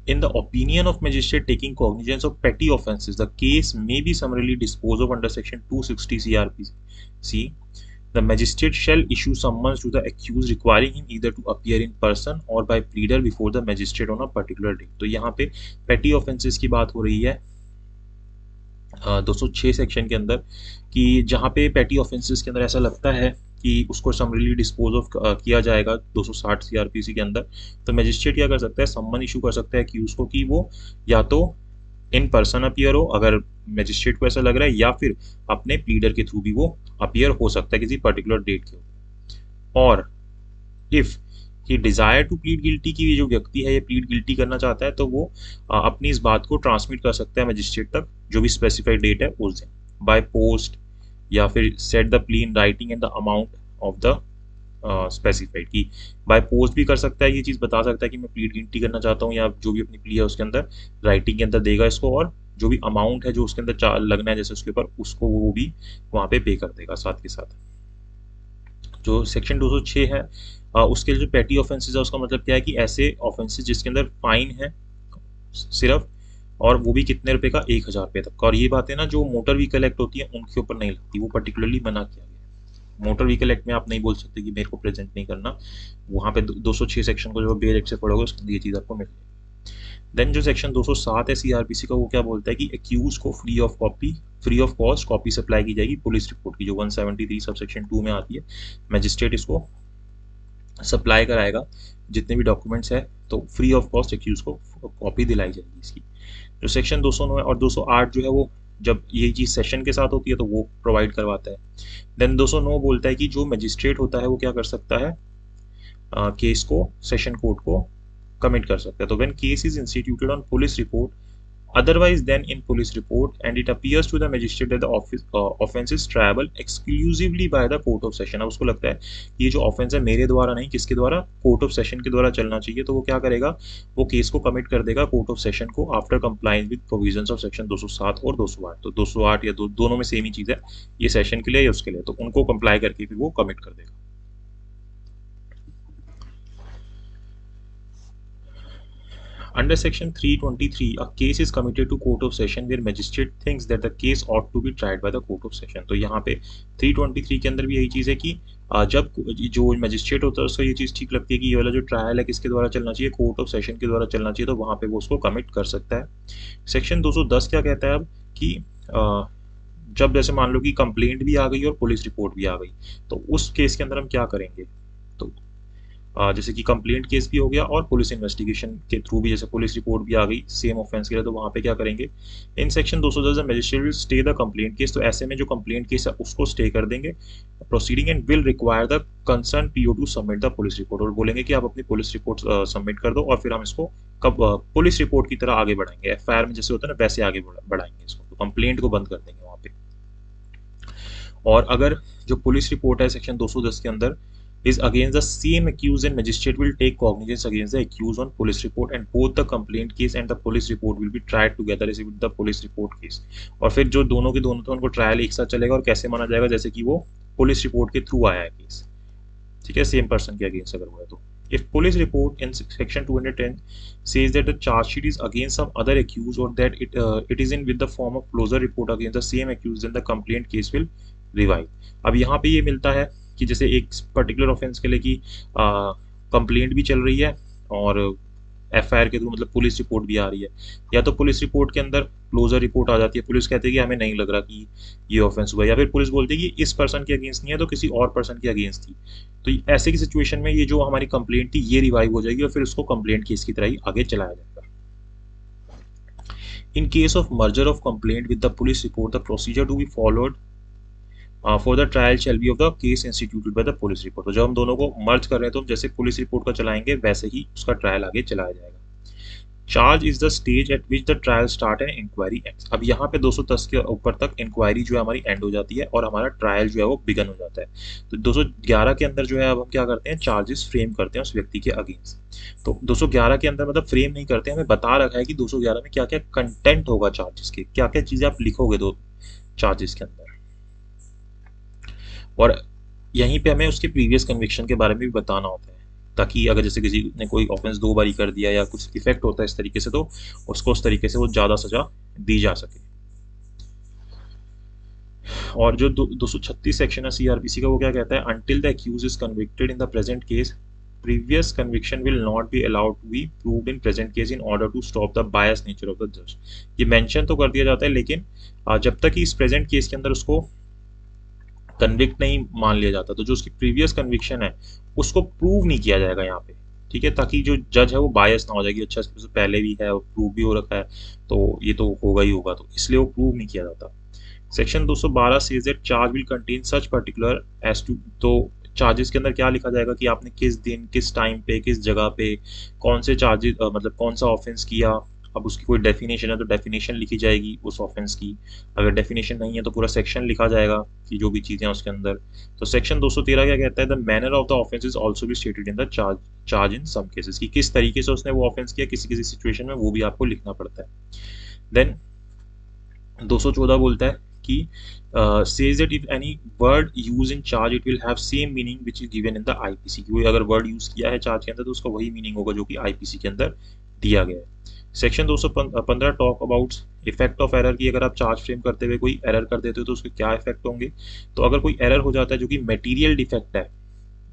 in the opinion of magistrate taking cognizance of petty offences, the case may be summarily disposed of under section 260 CRPC, the magistrate shall issue summons to the accused requiring him either to appear in person or by pleader before the magistrate on a particular day। तो यहाँ पे petty offences की बात हो रही है 206 section के अंदर, कि जहाँ पे petty offences के अंदर ऐसा लगता है कि उसको समरीली डिस्पोज ऑफ किया जाएगा 260 सीआरपीसी के अंदर, तो मजिस्ट्रेट क्या कर सकता है, सम्मन इशू कर सकता है कि उसको कि वो या तो इन पर्सन अपीयर हो अगर मजिस्ट्रेट को ऐसा लग रहा है, या फिर अपने प्लीडर के थ्रू भी वो अपीयर हो सकता है किसी पर्टिकुलर डेट के। और if he desire to plead guilty, की ये जो व्यक्ति है ये प्लीड गिल्टी करना चाहता है तो वो अपनी इस बात को ट्रांसमिट कर सकता है मजिस्ट्रेट तक जो भी स्पेसिफाइड डेट है उस दिन, बाय पोस्ट या फिर set the plea in writing and the amount of the specified. की बाय पोस्ट भी कर सकता है, ये चीज़ बता सकता है कि मैं प्लीड गिल्टी करना चाहता हूँ, या जो भी अपनी प्ली है उसके अंदर राइटिंग के अंदर देगा इसको, और जो भी अमाउंट है जो उसके अंदर लगना है जैसे उसके ऊपर उसको वो भी वहाँ पे कर देगा साथ के साथ। जो सेक्शन 206 है उसके जो पेटी ऑफेंसेस है उसका मतलब क्या है कि ऐसे ऑफेंसेस जिसके अंदर फाइन है सिर्फ, और वो भी कितने रुपए का, 1000 रुपये तक का। और ये बातें ना जो मोटर व्हीकल एक्ट होती है उनके ऊपर नहीं लगती, वो पर्टिकुलरली मना किया गया। मोटर व्हीकल एक्ट में आप नहीं बोल सकते कि मेरे को प्रेजेंट नहीं करना, वहाँ पे 206 सेक्शन को जो बेल एक्ट से पढ़ोगे उसके अंदर ये चीज़ आपको मिलेगी। देन जो सेक्शन 207 है सीआरपीसी का, वो क्या बोलता है कि एक्यूज को free of cost copy supply की जाएगी पुलिस रिपोर्ट की, जो 173 सब सेक्शन 2 में आती है। मैजिस्ट्रेट इसको सप्लाई कराएगा जितने भी डॉक्यूमेंट्स है, तो फ्री ऑफ कॉस्ट एक्यूज को कॉपी दिलाई जाएगी इसकी। जो सेक्शन 209 और 208 जो है वो जब ये चीज़ सेशन के साथ होती है तो वो प्रोवाइड करवाता है। देन 209 बोलता है कि जो मजिस्ट्रेट होता है वो क्या कर सकता है, केस को सेशन कोर्ट को कमिट कर सकता है। तो when case is instituted on police report otherwise than in police report, and it appears to the magistrate that the offense is travel exclusively by the court of session। अब उसको लगता है ये जो ऑफेंस है मेरे द्वारा नहीं, किसके द्वारा, कोर्ट ऑफ सेशन के द्वारा चलना चाहिए, तो वो क्या करेगा, वो केस को कमिट कर देगा कोर्ट ऑफ सेशन को after compliance with provisions of section 207 और 208। तो 208 या दोनों में सेम ही चीज़ है, ये सेशन के लिए या उसके लिए, तो उनको कंप्लाई करके फिर वो कमिट कर देगा। Under section 323, a case is committed to court of session where magistrate thinks that the case ought to be tried by the court of session। तो यहाँ पे 323 के अंदर भी यही चीज़ है कि जब जो मैजिस्ट्रेट होता है उसको ये चीज़ ठीक लगती है कि ये वाला जो ट्रायल है किसके द्वारा चलना चाहिए, कोर्ट ऑफ सेशन के द्वारा चलना चाहिए, तो वहाँ पे वो उसको कमिट कर सकता है। सेक्शन 210 क्या कहता है अब कि जब जैसे मान लो कि कंप्लेंट भी आ गई और पुलिस रिपोर्ट भी आ गई, तो उस केस के अंदर हम क्या करेंगे, तो जैसे कि कंप्लेंट केस भी हो गया और पुलिस इन्वेस्टिगेशन के थ्रू भी जैसे पुलिस रिपोर्ट भी आ गई सेम ऑफेंस के लिए, तो वहाँ पे क्या करेंगे, in section 210 magistrate will stay the complaint case. तो ऐसे में जो कंप्लेंट केस है उसको स्टे कर देंगे proceeding and will require the concern PO to submit the police report, और बोलेंगे कि आप अपनी पुलिस रिपोर्ट सबमिट कर दो और फिर हम इसको कब पुलिस रिपोर्ट की तरह आगे बढ़ाएंगे, एफआईआर में जैसे होता है ना वैसे आगे बढ़ाएंगे इसको, तो कंप्लेंट को बंद कर देंगे वहाँ पे। और अगर जो पुलिस रिपोर्ट है सेक्शन 210 के अंदर is against the same accused, and magistrate will take cognizance against the accused on police report, and both the complaint case and the police report will be tried together as with the police report case। और फिर जो दोनों के दोनों थे उनको trial एक साथ चलेगा, और कैसे माना जाएगा, जैसे कि वो पुलिस रिपोर्ट के थ्रू आया है केस, ठीक है, सेम पर्सन के अगेंस्ट अगर हुआ है तो। If police report in section 210 says that the charge sheet is against some other accused or that it is in with the form of closure report against the same accused, then the complaint case will revive। अब यहाँ पे ये मिलता है कि जैसे एक particular offence के लिए कि कंप्लेंट भी चल रही है और एफआईआर के थ्रू मतलब पुलिस रिपोर्ट भी आ रही है, या तो पुलिस रिपोर्ट के अंदर क्लोजर रिपोर्ट आ जाती है, पुलिस कहती है कि हमें नहीं लग रहा कि ये ऑफेंस हुआ, या फिर पुलिस बोलती है कि इस पर्सन के अगेंस्ट नहीं है तो किसी और पर्सन के अगेंस्ट थी, तो ऐसे की सिचुएशन में ये जो हमारी कंप्लेंट थी ये रिवाइव हो जाएगी और फिर उसको कंप्लेंट केस की तरह ही आगे चलाया जाएगा। In case of merger of complaint with the police report the procedure to be followed for the trial shall be of the case instituted by the police report. तो जब हम दोनों को मर्ज कर रहे हैं तो जैसे पुलिस रिपोर्ट का चलाएंगे वैसे ही उसका ट्रायल आगे चलाया जाएगा। Charge is the stage at which the trial start and inquiry ends. अब यहाँ पे 210 के ऊपर तक इंक्वायरी जो है हमारी एंड हो जाती है और हमारा ट्रायल जो है वो बिगन हो जाता है। तो 211 के अंदर जो है अब हम क्या करते हैं, चार्जेस फ्रेम करते हैं उस व्यक्ति के अगेंस्ट। तो 211 के अंदर मतलब फ्रेम नहीं करते, हमें बता रखा है कि 211 में क्या क्या कंटेंट होगा चार्जेस के, क्या क्या चीजें आप लिखोगे दो चार्जेस के अंदर, और यहीं पे हमें उसके प्रीवियस कन्विक्शन के बारे में भी बताना होता है, ताकि अगर जैसे किसी ने कोई ऑफेंस 2 बार कर दिया या कुछ इफेक्ट होता है इस तरीके से, तो उसको उस तरीके से वो ज़्यादा सजा दी जा सके। और जो 236 सेक्शन है सीआरपीसी का वो क्या कहता है, until the accused is convicted in the present case previous conviction will not be allowed to be proved in present case in order to stop the biased nature of the judge। ये mention तो कर दिया जाता है लेकिन जब तक कि इस प्रेजेंट केस के अंदर उसको कन्विक्ट नहीं मान लिया जाता, तो जो उसकी प्रीवियस कन्विक्शन है उसको प्रूव नहीं किया जाएगा यहाँ पे, ठीक है, ताकि जो जज है वो बायस ना हो जाएगी, अच्छा इससे पहले भी है और प्रूव भी हो रखा है तो ये तो होगा ही होगा, तो इसलिए वो प्रूव नहीं किया जाता। Section 212 says that charge will contain such particular as to, तो चार्जेस के अंदर क्या लिखा जाएगा कि आपने किस दिन किस टाइम पे किस जगह पे कौन से चार्जेस मतलब कौन सा ऑफेंस किया। अब उसकी कोई डेफिनेशन है तो डेफिनेशन लिखी जाएगी उस ऑफेंस की, अगर डेफिनेशन नहीं है तो पूरा सेक्शन लिखा जाएगा कि जो भी चीज़ें हैं उसके अंदर। तो सेक्शन 213 क्या कहता है, the manner of the offence is also be stated in the charge in some cases, कि किस तरीके से उसने वो ऑफेंस किया किसी किसी सिचुएशन में वो भी आपको लिखना पड़ता है। देन 214 बोलता है कि says that if any word used in charge it will have same meaning which is given in the IPC। कोई अगर वर्ड यूज किया है चार्ज के अंदर तो उसका वही मीनिंग होगा जो कि IPC के अंदर दिया गया है। Section 215 talk about effect of error की, अगर आप चार्ज फ्रेम करते हुए कोई एरर कर देते हो तो उसके क्या इफेक्ट होंगे। तो अगर कोई एरर हो जाता है जो कि मटेरियल डिफेक्ट है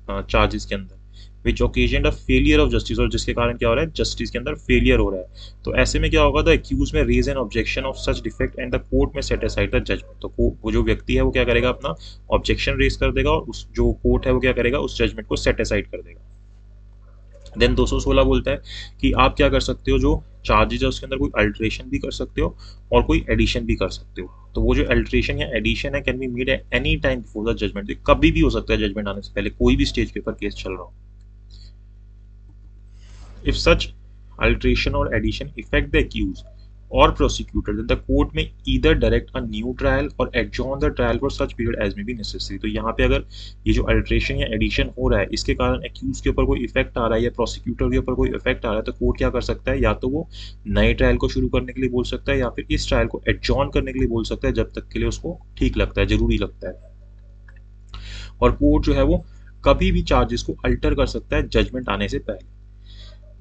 चार्जेस के अंदर which occasion of failure of justice, और जिसके कारण क्या हो रहा है जस्टिस के अंदर फेलियर हो रहा है, तो ऐसे में क्या होगा, the accused may raise an objection of such defect and the court may set aside the judgment. तो वो जो व्यक्ति है वो क्या करेगा, अपना ऑब्जेक्शन रेज कर देगा और उस जो कोर्ट है वो क्या करेगा, उस जजमेंट को सेट असाइड कर देगा। देन 216 बोलता है कि आप क्या कर सकते हो, जो चार्जेज है उसके अंदर कोई अल्ट्रेशन भी कर सकते हो और कोई एडिशन भी कर सकते हो। तो वो जो अल्ट्रेशन या एडिशन है can be made at any time before the judgment, कभी भी हो सकता है जजमेंट आने से पहले, कोई भी स्टेज के ऊपर केस चल रहा हो। If such alteration or addition affect the accused or prosecutor, then the court may either direct a new trial or adjourn the trial for such period as may be necessary। तो यहाँ पे अगर ये जो alteration या addition हो रहा है इसके कारण एक्यूज के ऊपर कोई इफेक्ट आ रहा है या प्रोसिक्यूटर के ऊपर कोई इफेक्ट आ रहा है तो कोर्ट क्या कर सकता है, या तो वो नए ट्रायल को शुरू करने के लिए बोल सकता है या फिर इस ट्रायल को एडजॉर्न करने के लिए बोल सकता है जब तक के लिए उसको ठीक लगता है, जरूरी लगता है। और कोर्ट जो है वो कभी भी चार्जेस को अल्टर कर सकता है जजमेंट आने से पहले।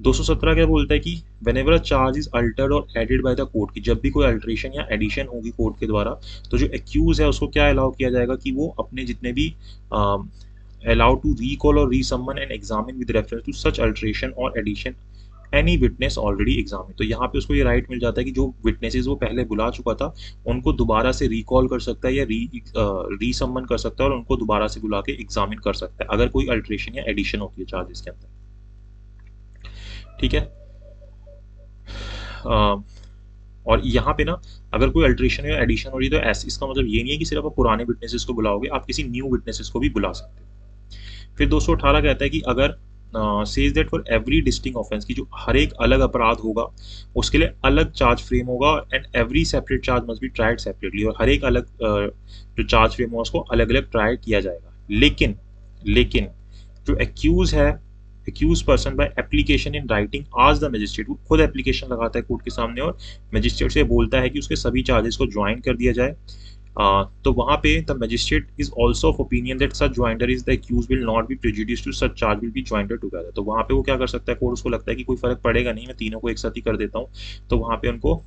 217 क्या बोलता है कि whenever a charge is Altered और एडेड बाय द कोर्ट, की जब भी कोई अल्टरेशन या एडिशन होगी कोर्ट के द्वारा तो जो एक्यूज है उसको क्या अलाउ किया जाएगा कि वो अपने जितने भी allowed to recall or resummon and examine with reference to such alteration or addition any witness already examine. तो यहाँ पे उसको ये राइट मिल जाता है कि जो विटनेसेस वो पहले बुला चुका था उनको दोबारा से रिकॉल कर सकता है या रीसमन कर सकता है और उनको दोबारा से बुला के एग्जामिन कर सकता है अगर कोई अल्टरेशन या एडिशन होती है चार्जेस के अंदर। ठीक है। और यहाँ पे ना अगर कोई अल्टरेशन या एडिशन हो रही है तो ऐसे इसका मतलब ये नहीं है कि सिर्फ आप पुराने विटनेसेस को बुलाओगे, आप किसी न्यू विटनेसेस को भी बुला सकते हो। फिर 218 कहता है कि अगर says that for every distinct offence, की जो हर एक अलग अपराध होगा उसके लिए अलग चार्ज फ्रेम होगा and every separate charge must be tried separately, और हर एक अलग जो चार्ज फ्रेम होगा उसको अलग अलग ट्राई किया जाएगा। लेकिन जो एक्यूज है, accused person by application in writing आज द मजिस्ट्रेट, वो खुद एप्लीकेशन लगाता है कोर्ट के सामने और मजिस्ट्रेट से बोलता है कि उसके सभी चार्जेस को ज्वाइन कर दिया जाए। तो वहां पे the magistrate is also of opinion that such joinder is the accused will not be prejudice to such charge will be joinder together. तो वहां पे वो क्या कर सकता है, कोर्ट उसको लगता है कि कोई फर्क पड़ेगा नहीं, मैं तीनों को एक साथ ही कर देता हूँ, तो वहां पे उनको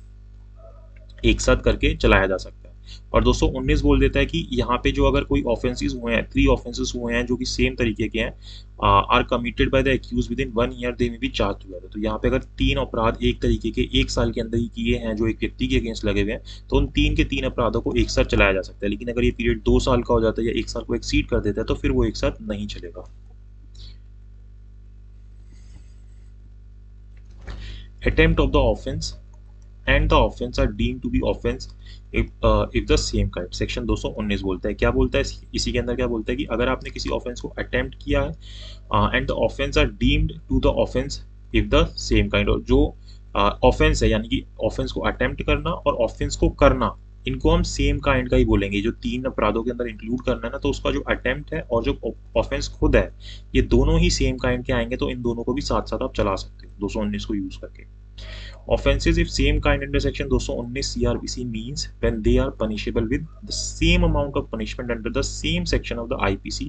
एक साथ करके चलाया जा सकता है। और 219 बोल देता है कि यहाँ पे जो अगर कोई ऑफेंसेस हुए हैं, 3 ऑफेंसेस हुए हैं जो कि सेम तरीके के हैं, are committed by the accused within 1 year they may be charge together. तो यहाँ पे अगर 3 अपराध एक तरीके के 1 साल के अंदर ही किए हैं जो एक व्यक्ति के अगेंस्ट लगे हुए हैं तो उन 3 के 3 अपराधों को एक साथ चलाया जा सकता है। लेकिन अगर ये पीरियड 2 साल का हो जाता है या 1 साल को एक्सीड कर देता है तो फिर वो एक साथ नहीं चलेगा। Attempt of the offence and the offense are deemed to be offense if the same kind, section 219 बोलता है, क्या बोलता है इसी के अंदर, क्या बोलता है कि अगर आपने किसी ऑफेंस को अटेम्प्ट किया है and the offence are deemed to the offence if the same kind, और जो ऑफेंस है यानी कि ऑफेंस को अटेम्प्ट करना और ऑफेंस को करना इनको हम सेम काइंड का ही बोलेंगे। जो 3 अपराधों के अंदर इंक्लूड करना है ना, तो उसका जो अटेम्प्ट है और जो ऑफेंस खुद है ये दोनों ही सेम काइंड के आएंगे, तो इन दोनों को भी साथ साथ आप चला सकते हो 219 को यूज करके। Offenses if same kind under section 219 CRPC means when they are punishable with the same amount of punishment under the same section of the IPC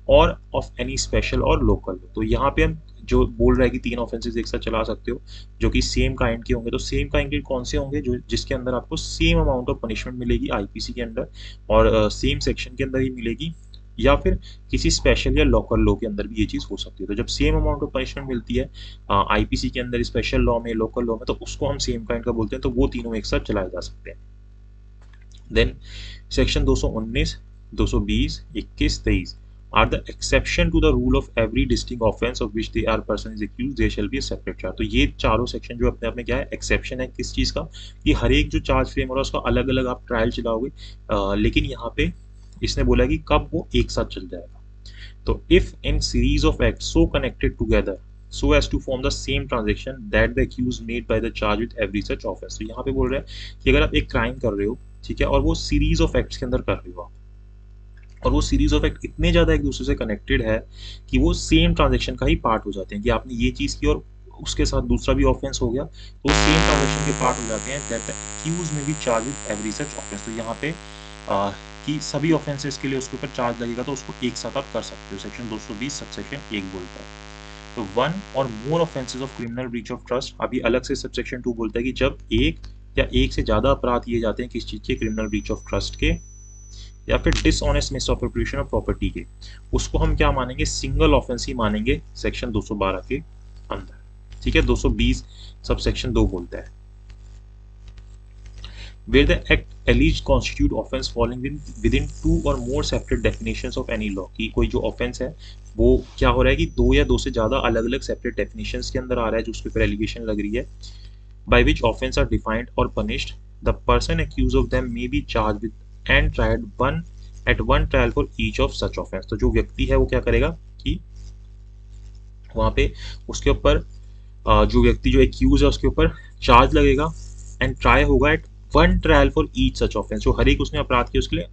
or of any special or local law। तो यहाँ पे हम जो बोल रहा है कि 3 offences एक साथ चला सकते हो जो कि सेम काइंड के होंगे, तो सेम काइंड के कौन से होंगे, जो जिसके अंदर आपको सेम अमाउंट ऑफ पनिशमेंट मिलेगी आईपीसी के अंदर और सेम सेक्शन के अंदर ही मिलेगी, या फिर किसी स्पेशल या लोकल लॉ के अंदर भी ये चीज़ हो सकती है। तो जब सेम अमाउंट ऑफ पनिशमेंट मिलती है आईपीसी के अंदर, स्पेशल लॉ में, लोकल लॉ में, तो उसको हम सेम काइंड का बोलते हैं, तो वो तीनों एक साथ चलाए जा सकते हैं। Then section 219, 220, 21, 23 are the exception to the rule of every distinct offense of which the other person is accused, there shall be a separate charge। तो ये चारों सेक्शन जो अपने आप में क्या है, एक्सेप्शन है किस चीज़ का, कि हर एक जो चार्ज फ्रेम हो रहा है उसका अलग अलग आप ट्रायल चलाओगे, लेकिन यहाँ पे इसने बोला कि कब वो एक साथ चल जाएगा। तो if in series of act so connected together so as to form the same transaction that the accused made by the charge with every such offense। तो यहाँ पे बोल रहा है कि अगर आप एक क्राइम कर रहे हो, ठीक है, और वो सीरीज ऑफ एक्ट्स के अंदर कर रहे हो और वो सीरीज ऑफ एक्ट इतने ज्यादा एक दूसरे से कनेक्टेड है कि वो सेम ट्रांजेक्शन का ही पार्ट हो जाते हैं, कि आपने ये चीज की और उसके साथ दूसरा भी ऑफेंस हो गया तो सेम ट्रांजेक्शन के पार्ट हो जाते हैं, दैट द एक्यूज में be charge with every such offence. तो यहाँ पे कि सभी ऑफेंसेस के लिए उसके ऊपर चार्ज लगेगा तो उसको एक साथ आप कर सकते हो। सेक्शन 220 सबसेक्शन 1 बोलता है। तो 1 or more offences of criminal breach of trust, अभी अलग से सबसेक्शन 2 बोलता है कि जब एक या एक से ज्यादा अपराध किए जाते हैं किस चीज के, क्रिमिनल ब्रीच ऑफ ट्रस्ट के या फिर डिसऑनेस्ट मिसअप्रोप्रिएशन ऑफ प्रॉपर्टी के, उसको हम क्या मानेंगे, सिंगल ऑफेंस ही मानेंगे सेक्शन 212 के अंदर। ठीक है। 220 सबसेक्शन 2 बोलता है where the act alleged constitute offense falling within 2 or more separate definitions of any law, कि कोई जो ऑफेंस है वो क्या हो रहा है कि 2 या 2 से ज्यादा अलग अलग सेपरेट डेफिनेशंस के अंदर आ रहा है जो उसके ऊपर एलिगेशन लग रही है, by which offense are defined or punished, the person accused of them may be charged with and tried at one trial for each of such offense। तो जो व्यक्ति है वो क्या करेगा कि वहां पे उसके ऊपर जो व्यक्ति जो एक्यूज है उसके ऊपर चार्ज लगेगा एंड ट्राई होगा at one trial for each such offence, जो हर एक उसने अपराध किया उसके लिए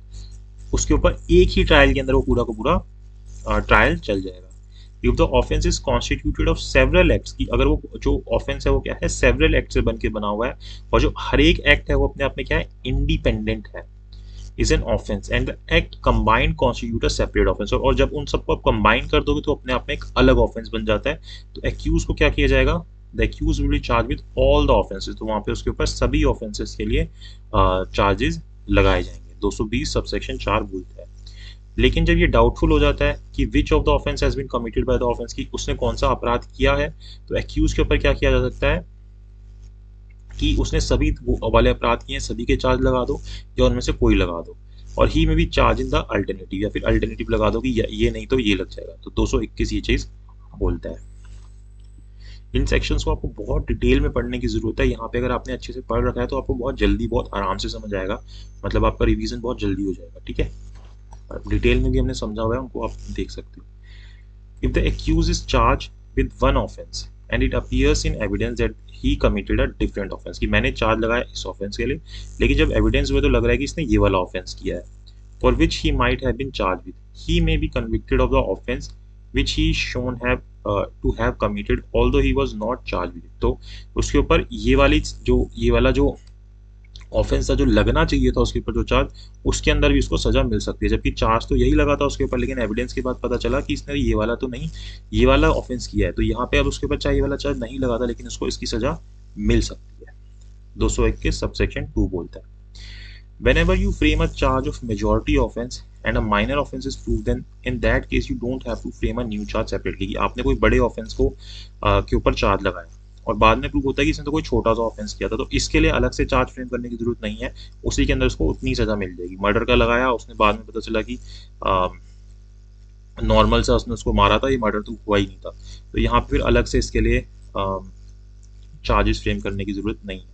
उसके ऊपर एक ही ट्रायल के अंदर वो पूरा का पूरा ट्रायल चल जाएगा। If the offence is constituted of several acts, की अगर वो जो ऑफेंस है वो क्या है, सेवरल एक्ट से बन के बना हुआ है, और जो हर एक एक्ट है वो अपने आप में क्या है, इंडिपेंडेंट है, is an offence and the act combined constitute a separate offence, और जब उन सबको आप कंबाइन कर दोगे तो अपने आप में एक अलग ऑफेंस बन जाता है। तो एक्यूज को क्या किया जाएगा, the accused will be charge with all the offences, तो वहां पे उसके ऊपर सभी ऑफेंसेस के लिए चार्जेस लगाए जाएंगे। 220 सबसेक्शन 4 बोलता है। लेकिन जब ये डाउटफुल हो जाता है कि which of the offence has been committed by the offence, की उसने कौन सा अपराध किया है, तो एक्यूज के ऊपर क्या किया जा सकता है कि उसने सभी वो वाले अपराध किए हैं, सभी के चार्ज लगा दो या उनमें से कोई लगा दो, और ही में भी चार्ज इन द अल्टरनेटिव, या फिर अल्टरनेटिव लगा दो कि ये नहीं तो ये लग जाएगा। तो 221 ये चीज बोलता है। इन सेक्शंस को आपको बहुत डिटेल में पढ़ने की जरूरत है। यहाँ पे अगर आपने अच्छे से पढ़ रखा है तो आपको बहुत जल्दी बहुत आराम से समझ आएगा, मतलब आपका रिवीजन बहुत जल्दी हो जाएगा, ठीक है। डिटेल में भी हमने समझा हुआ है, उनको आप देख सकते हो। If the accused is charged with one offense and it appears in evidence that he committed a different offense, कि मैंने चार्ज लगाया इस ऑफेंस के लिए, लेकिन जब एविडेंस हुए तो लग रहा है कि इसने ये वाला ऑफेंस किया है, for which he might have been charged with, he may be convicted of the offense which he shown have to have committed although he was not charged with it। तो उसके ऊपर ये वाला जो ऑफेंस था, जो लगना चाहिए था उसके ऊपर जो चार्ज, उसके अंदर भी उसको सजा मिल सकती है, जबकि चार्ज तो यही लगा था उसके ऊपर, लेकिन एविडेंस के बाद पता चला कि इसने ये वाला तो नहीं, ये वाला ऑफेंस किया है, तो यहाँ पे अब उसके ऊपर चाहे ये वाला चार्ज नहीं लगा था, लेकिन उसको इसकी सजा मिल सकती है। 221 सबसेक्शन 2 बोलता है, whenever you frame a charge of majority offense and a minor offense is proved, then in that case you don't have to frame a new charge separately, कि आपने कोई बड़े ऑफेंस को के ऊपर चार्ज लगाया और बाद में प्रूव होता है कि इसने तो कोई छोटा सा ऑफेंस किया था, तो इसके लिए अलग से चार्ज फ्रेम करने की जरूरत नहीं है, उसी के अंदर उसको उतनी सजा मिल जाएगी। मर्डर का लगाया, उसने बाद में पता चला कि नॉर्मल सा उसने उसको मारा था, ये मर्डर तो हुआ ही नहीं था, तो यहाँ पे फिर अलग से इसके लिए चार्जेस फ्रेम करने की जरूरत नहीं है,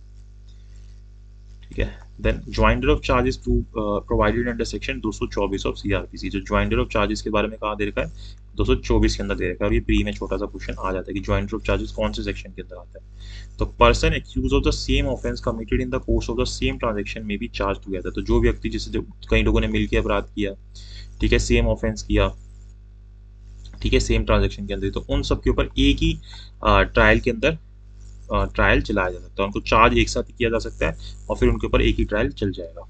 ठीक है। Then joinder of charges provided under section 224 of CRPC, जो ज्वाइंडर ऑफ चार्जेस के बारे में कहा दे रखा है 224 के अंदर दे रखा है, और ये प्री में छोटा सा क्वेश्चन आ जाता है कि ज्वाइंडर ऑफ चार्जेस कौन से सेक्शन के अंदर आता है। तो person accused of the same offence committed in the course of the same transaction में भी चार्ज टुगेदर, तो जो व्यक्ति जैसे कई लोगों ने मिलकर अपराध किया, ठीक है, सेम ऑफेंस किया, ठीक है, सेम ट्रांजेक्शन के अंदर, तो उन सब के ऊपर एक ही ट्रायल के अंदर ट्रायल चलाया जा सकता है, उनको चार्ज एक साथ किया जा सकता है और फिर उनके ऊपर एक ही ट्रायल चल जाएगा।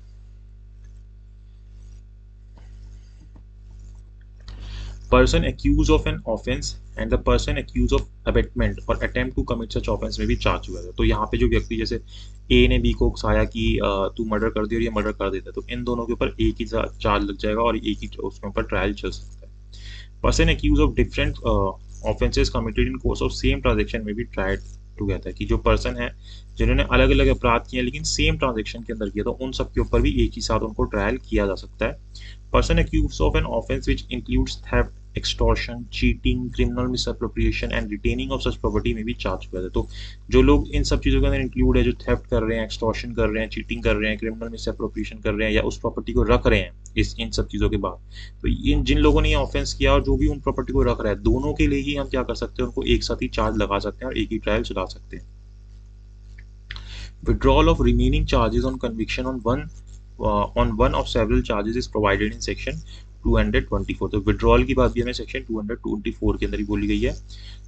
Person accused of an offence and the person accused of abetment or attempt to commit such offence में भी चार्ज हुआ है। तो यहाँ पे जो व्यक्ति जैसे ए ने बी को उकसाया कि तू मर्डर कर दे और ये मर्डर कर देता है, तो इन दोनों के ऊपर एक ही चार्ज लग जाएगा और एक ही उसके ऊपर ट्रायल चल सकता है। Person accused of different offences committed in course of same transaction में भी ट्रायल टुगेदर, कि जो पर्सन है जिन्होंने अलग अलग अपराध किए लेकिन सेम ट्रांजेक्शन के अंदर किया, तो उन सब के ऊपर भी एक ही साथ उनको ट्रायल किया जा सकता है। Person accused of an offence which includes theft, extortion, cheating, criminal misappropriation and retaining of such property में भी चार्ज किया जाता है। तो जो लोग इन सब चीज़ों के अंदर इंक्लूड है, जो थेफ्ट कर रहे हैं, एक्सटॉर्शन कर रहे हैं, चीटिंग कर रहे हैं, क्रिमिनल मिसअप्रोप्रिएशन कर रहे हैं, या उस प्रॉपर्टी को रख रहे हैं इन सब चीज़ों के बाद, तो इन जिन लोगों ने ये ऑफेंस किया और जो भी उन प्रॉपर्टी को रख रहा है, दोनों के लिए ही हम क्या कर सकते हैं, उनको एक साथ ही चार्ज लगा सकते हैं और एक ही ट्रायल चला सकते हैं। Withdrawal of remaining charges on conviction on one of several charges is provided in section 224। तो withdrawal की बात भी हमें section 224 के अंदर ही बोली गई है।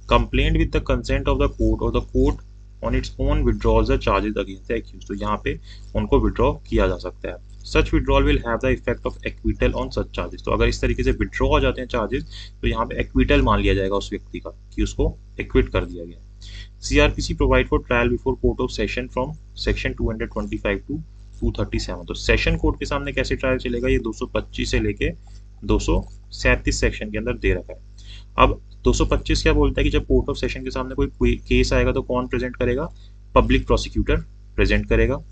Complaint with the consent of the court or the court on its own withdraws the charges against the accused, तो यहाँ पे उनको withdraw किया जा सकता है। Such withdrawal will have the effect of acquittal on such charges, तो अगर इस तरीके से withdraw हो जाते हैं charges, तो यहाँ पे acquittal मान लिया जाएगा उस व्यक्ति का कि उसको acquit कर दिया गया। CRPC provide for trial before court of session from section 225 to 237। तो सेशन कोर्ट के सामने कैसे ट्रायल चलेगा, ये 225 से लेके 237 सेक्शन के अंदर दे रखा है। अब 225 क्या बोलता है कि जब कोर्ट ऑफ सेशन के सामने कोई केस आएगा तो कौन प्रेजेंट करेगा, पब्लिक प्रोसिक्यूटर प्रेजेंट करेगा।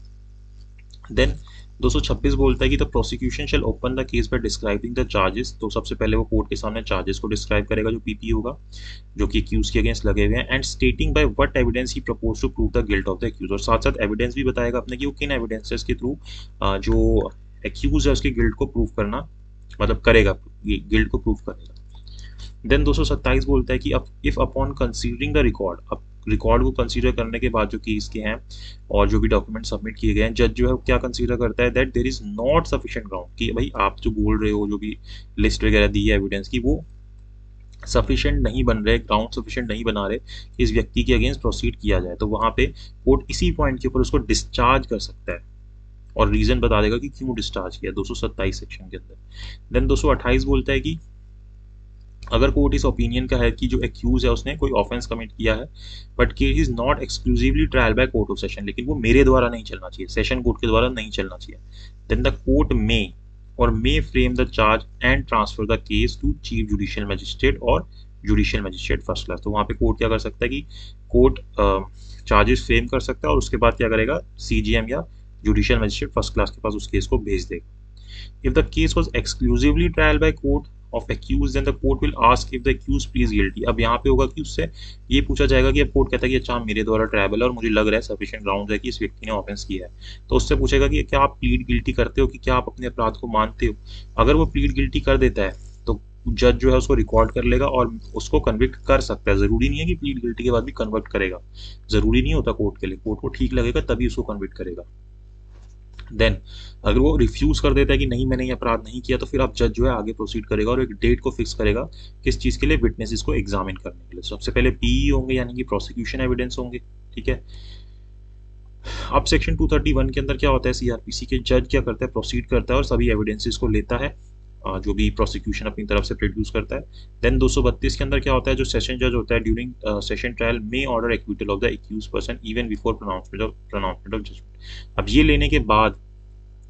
देन 226 बोलता है कि the prosecution shall open the case by describing the charges, तो सबसे पहले वो कोर्ट के सामने चार्जेस को डिस्क्राइब करेगा जो पीपी होगा, जो कि एक्यूज के अगेंस्ट लगे हुए हैं, and stating by what evidence he propose to prove the guilt of the accused, और साथ साथ एविडेंस भी बताएगा अपने कि वो किन एविडेंसेस के थ्रू जो एक्यूज है उसके गिल्ट को प्रूव करना, मतलब करेगा, गिल्ट को प्रूव करेगा। देन 227 बोलता है कि if upon considering the record, अब रिकॉर्ड को कंसीडर करने के बाद जो केस के हैं और जो भी डॉक्यूमेंट सबमिट किए गए हैं, जज जो है क्या कंसीडर करता है that there is not sufficient ground, कि भाई आप जो बोल रहे हो, जो भी लिस्ट वगैरह दी है एविडेंस की, वो सफिशिएंट नहीं बन रहे, ग्राउंड सफिशिएंट नहीं बना रहे कि इस व्यक्ति के अगेंस्ट प्रोसीड किया जाए। तो वहां पे कोर्ट इसी पॉइंट के ऊपर उसको डिस्चार्ज कर सकता है और रीजन बता देगा कि क्यों डिस्चार्ज किया 227 सेक्शन के अंदर। देन 228 बोलता है कि अगर कोर्ट इस ओपिनियन का है कि जो एक्यूज है उसने कोई ऑफेंस कमिट किया है but case is not exclusively trial by court of session, लेकिन वो मेरे द्वारा नहीं चलना चाहिए, सेशन कोर्ट के द्वारा नहीं चलना चाहिए, then the court may frame the charge and transfer the case to chief judicial magistrate और जुडिशियल मजिस्ट्रेट फर्स्ट क्लास। तो वहां पे कोर्ट क्या कर सकता है कि कोर्ट चार्जेस फ्रेम कर सकता है और उसके बाद क्या करेगा, सीजीएम या जुडिशियल मजिस्ट्रेट फर्स्ट क्लास के पास उस केस को भेज देगा। If the case was exclusively trial by court of accused, then the court will ask if the accused pleads guilty। अब यहाँ पे होगा कि उससे ये पूछा जाएगा कि अब कोर्ट कहता है कि अच्छा मेरे द्वारा ट्रायबल है और मुझे लग रहा है सफिशिएंट ग्राउंड है कि इस व्यक्ति ने ऑफेंस किया है, तो उससे पूछेगा कि क्या आप प्लीड गिल्टी करते हो, कि क्या आप अपने अपराध को मानते हो। अगर वो प्लीड गिल्टी कर देता है तो जज जो है उसको रिकॉर्ड कर लेगा और उसको कन्विक्ट कर सकता है। जरूरी नहीं है कि प्लीड गिल्टी के बाद भी कन्वर्ट करेगा, जरूरी नहीं होता कोर्ट के लिए, कोर्ट को ठीक लगेगा तभी उसको कन्विक्ट करेगा। देन अगर वो रिफ्यूज कर देता है कि नहीं मैंने ये अपराध नहीं किया, तो फिर अब जज जो है आगे प्रोसीड करेगा और एक डेट को फिक्स करेगा किस चीज के लिए, विटनेसेस को एग्जामिन करने के लिए। सबसे पहले पीई होंगे यानी कि प्रोसिक्यूशन एविडेंस होंगे, ठीक है। अब सेक्शन 231 के अंदर क्या होता है, सीआरपीसी के जज क्या करता है, प्रोसीड करता है और सभी एविडेंसेस को लेता है जो भी प्रोसिक्यूशन अपनी तरफ से प्रोड्यूस करता है। देन 232 के अंदर क्या होता है, जो सेशन जज होता है during session trial may order acquittal of the accused person even before pronouncement of judgment. अब ये लेने के बाद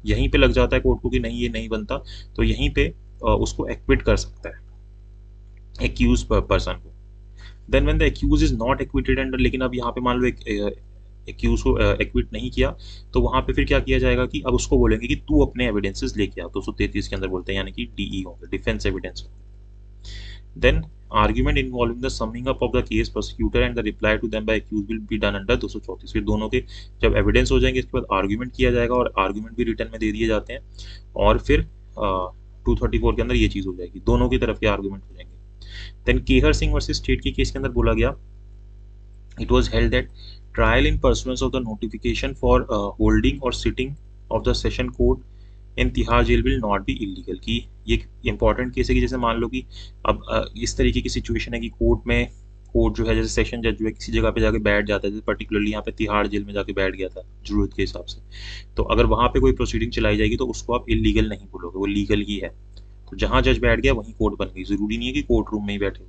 यहीं पे लग जाता है कोर्ट को कि नहीं ये नहीं बनता, तो यहीं पे उसको एक्विट कर सकता है एक्यूज पर्सन को। Then when the accused is not acquitted under, लेकिन अब यहाँ पे मान लो एक्यूज को एक्विट नहीं किया, तो वहां पे फिर क्या किया जाएगा कि अब उसको बोलेंगे कि तू अपने एविडेंसेस लेके आ, 233 के अंदर बोलते हैं, यानी कि डीई होंगे, डिफेंस एविडेंस होंगे। Then argument involving the summing up of the case prosecutor and the reply to them by accused will be done under 234। फिर दोनों के जब एविडेंस हो जाएंगे इसके बाद आर्ग्यूमेंट किया जाएगा और आर्ग्यूमेंट भी रिटर्न में दे दिए जाते हैं और फिर 234 के अंदर ये चीज हो जाएगी, दोनों की तरफ के आर्ग्यूमेंट हो जाएंगे। Then Kehar Singh versus state के केस के अंदर बोला गया, it was held that trial in pursuance of the notification for holding or sitting of the session court in Tihar jail will not be illegal। कि ये इंपॉर्टेंट केस है कि जैसे मान लो कि अब इस तरीके की सिचुएशन है कि कोर्ट जो है जैसे सेशन जज जो है किसी जगह पे जाके बैठ जाता है, जैसे पर्टिकुलरली यहाँ पे तिहाड़ जेल में जाके बैठ गया था जरूरत के हिसाब से, तो अगर वहां पे कोई प्रोसीडिंग चलाई जाएगी तो उसको आप इलीगल नहीं बोलोगे, वो लीगल ही है। तो जहां जज बैठ गया वहीं कोर्ट बन गई, जरूरी नहीं है कि कोर्ट रूम में ही बैठे हो।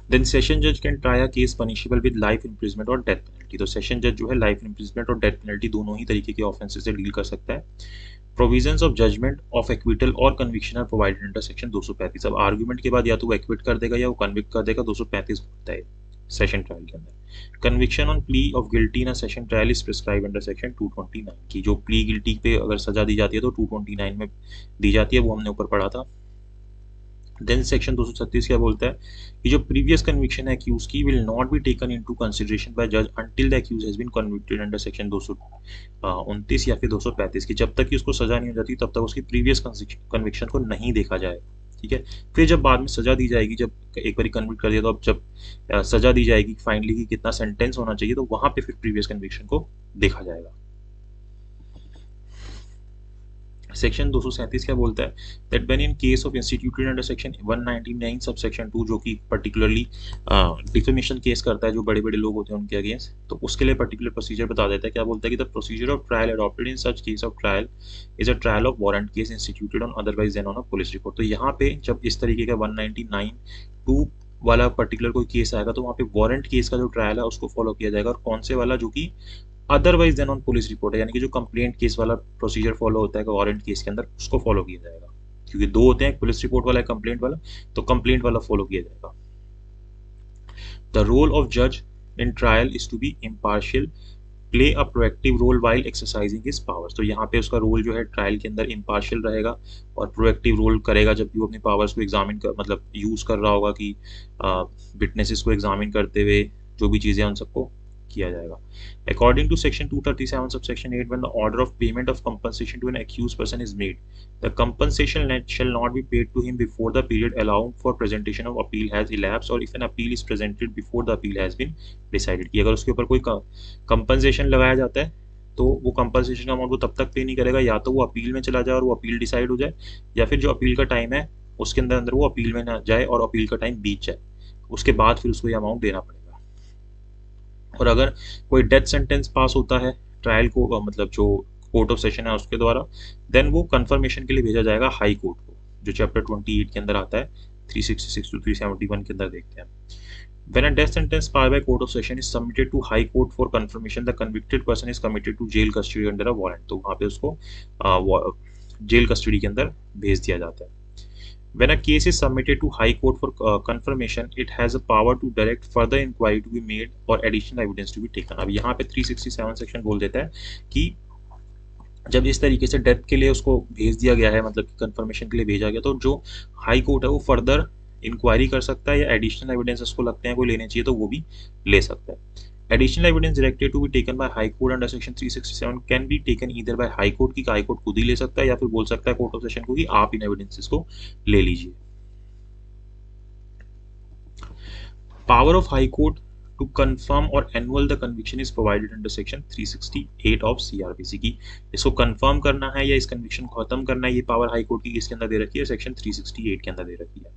देन सेशन जज can try a case punishable with life imprisonment और डेथ पेनल्टी। तो सेशन जज जो है लाइफ इम्प्रिजमेंट और डेथ पेनल्टी दोनों ही तरीके के ऑफेंसेस से डील कर सकता है। Provisions of judgment of acquittal or conviction are provided under section 235। अब आर्गुमेंट के बाद या तो वो एक्विट कर देगा या वो कन्विक्ट कर देगा, 235 होता है सेशन ट्रायल के अंदर। Conviction on plea of guilty in a session trial is prescribe under section 229 की जो प्ली गिल्टी पे अगर सजा दी जाती है तो 229 में दी जाती है, वो हमने ऊपर पढ़ा था। देन सेक्शन 236 क्या बोलता है कि जो प्रीवियस कन्विक्शन है एक्यूज की will not be taken into consideration by जज until the accused has been convicted under section 229 या फिर 235 की, जब तक कि उसको सजा नहीं हो जाती तब तक उसकी प्रीवियस कन्विक्शन को नहीं देखा जाएगा, ठीक है। फिर जब बाद में सजा दी जाएगी, जब एक बार कन्विक्ट कर दिया तो अब जब सजा दी जाएगी फाइनली कि कितना सेंटेंस होना चाहिए, तो वहां पे फिर प्रीवियस कन्विक्शन को देखा जाएगा। सेक्शन 237 क्या बोलता है that when in case of instituted under section 199 sub section 2 जो कि पर्टिकुलरली डिफेमेशन केस करता है, जो बड़े बड़े लोग होते हैं उनके अगेंस्ट, तो उसके लिए पर्टिकुलर प्रोसीजर बता देता है। क्या बोलता है कि the procedure of trial adopted in such case of trial is a trial of warrant case instituted on otherwise than on a police report. तो यहाँ पे जब इस तरीके का 199(2) वाला पर्टिकुलर कोई केस आएगा तो वहाँ पे वारंट केस का जो ट्रायल है उसको फॉलो किया जाएगा, और कौन से वाला, जो कि otherwise than on police report है, यानी कि जो कंप्लेंट केस वाला प्रोसीजर फॉलो होता है वारंट केस के अंदर उसको फॉलो किया जाएगा, क्योंकि दो होते हैं, एक पुलिस रिपोर्ट वाला है कंप्लेंट वाला, तो कंप्लेंट वाला फॉलो किया जाएगा। द रोल ऑफ जज in trial is to be impartial, play a proactive role while exercising his powers. तो यहाँ पे उसका रोल जो है ट्रायल के अंदर इम्पार्शियल रहेगा और प्रोएक्टिव रोल करेगा जब भी वो अपनी पावर्स को एग्जामिन कर मतलब यूज कर रहा होगा कि विटनेसेस को एग्जामिन करते हुए जो भी चीजें उन सबको किया जाएगा। According to section 237 subsection 8, when the order of payment of compensation to an accused person is made, the compensation shall not be paid to him before the period allowed for presentation of appeal has elapsed, or if an appeal is presented before the appeal has been decided। कि अगर उसके ऊपर कोई compensation लगाया जाता है तो वो compensation अमाउंट वो तब तक पे नहीं करेगा, या तो वो अपील में चला जाए और वो अपील डिसाइड हो जाए, या फिर जो अपील का टाइम है उसके अंदर अंदर वो अपील में ना जाए और अपील का टाइम बीत जाए, उसके बाद फिर उसको ये अमाउंट देना पड़ेगा। और अगर कोई डेथ सेंटेंस पास होता है ट्रायल को, मतलब जो कोर्ट ऑफ सेशन है उसके द्वारा, देन वो कंफर्मेशन के लिए भेजा जाएगा हाई कोर्ट को, जो चैप्टर 28 के अंदर आता है, 366 to 371 के अंदर देखते हैं। When a death sentence passed by court of session is submitted to high court for confirmation, the convicted person is committed to jail custody under a warrant। तो वहाँ पे उसको जेल कस्टडी के अंदर भेज दिया जाता है। When a case is submitted to High Court for confirmation, it has a power to direct further inquiry to be made or additional evidence to be taken। अब यहाँ पे 367 सेक्शन बोल देता है कि जब इस तरीके से डेथ के लिए उसको भेज दिया गया है, मतलब कि कंफर्मेशन के लिए भेजा गया, तो जो हाई कोर्ट है वो फर्दर इंक्वायरी कर सकता है या एडिशनल एविडेंस उसको लगते हैं कोई लेने चाहिए तो वो भी ले सकता है। Additional evidence directed to be taken by High Court under section 367 can be taken either by High Court की High Court खुद ही ले सकता है, या फिर बोल सकता है कोर्ट ऑफ सेशन को कि आप इन एविडेंसेस को ले लीजिए। Power of High Court to confirm or annul the conviction is provided under section 368 of CRPC की इसको कंफर्म करना है या इस कन्विक्शन को खत्म करना है, ये पावर हाई कोर्ट की किसके अंदर दे रखी है, सेक्शन 368 के अंदर दे रखी है।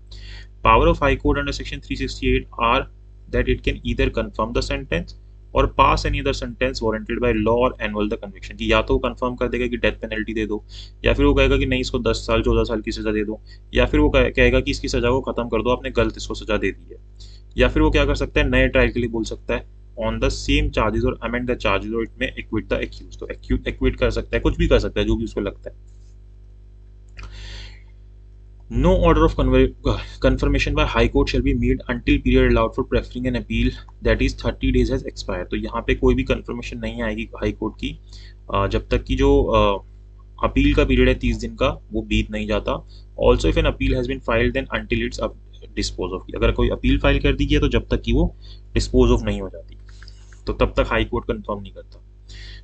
Power of high court under section 368 are that it can either confirm the sentence or pass any other sentence warranted by law or annul the conviction। कि या तो वो कंफर्म कर देगा कि डेथ पेनल्टी दे दो, या फिर वो कहेगा कि नहीं इसको 10 साल 14 साल की सजा दे दो, या फिर वो कहेगा कि इसकी सजा को खत्म कर दो, आपने गलत इसको सजा दे दी है, या फिर वो क्या कर सकता है नए ट्रायल के लिए बोल सकता है ऑन द सेम चार्जेस और अमेंड द चार्जेस, और इट में एक्विट द एक्यूज। तो एक्विट कर सकता है, कुछ भी कर सकता है जो भी उसको लगता है। No order of confirmation by High Court shall be made until period allowed for preferring an appeal, that is 30 days has expired। तो यहाँ पे कोई भी confirmation नहीं आएगी हाई कोर्ट की जब तक कि जो अपील का पीरियड है 30 दिन का वो बीत नहीं जाता। Also if an appeal has been filed then until it's dispose of. अगर कोई अपील फाइल कर दी है तो जब तक कि वो डिस्पोज ऑफ नहीं हो जाती तो तब तक हाई कोर्ट कंफर्म नहीं करता।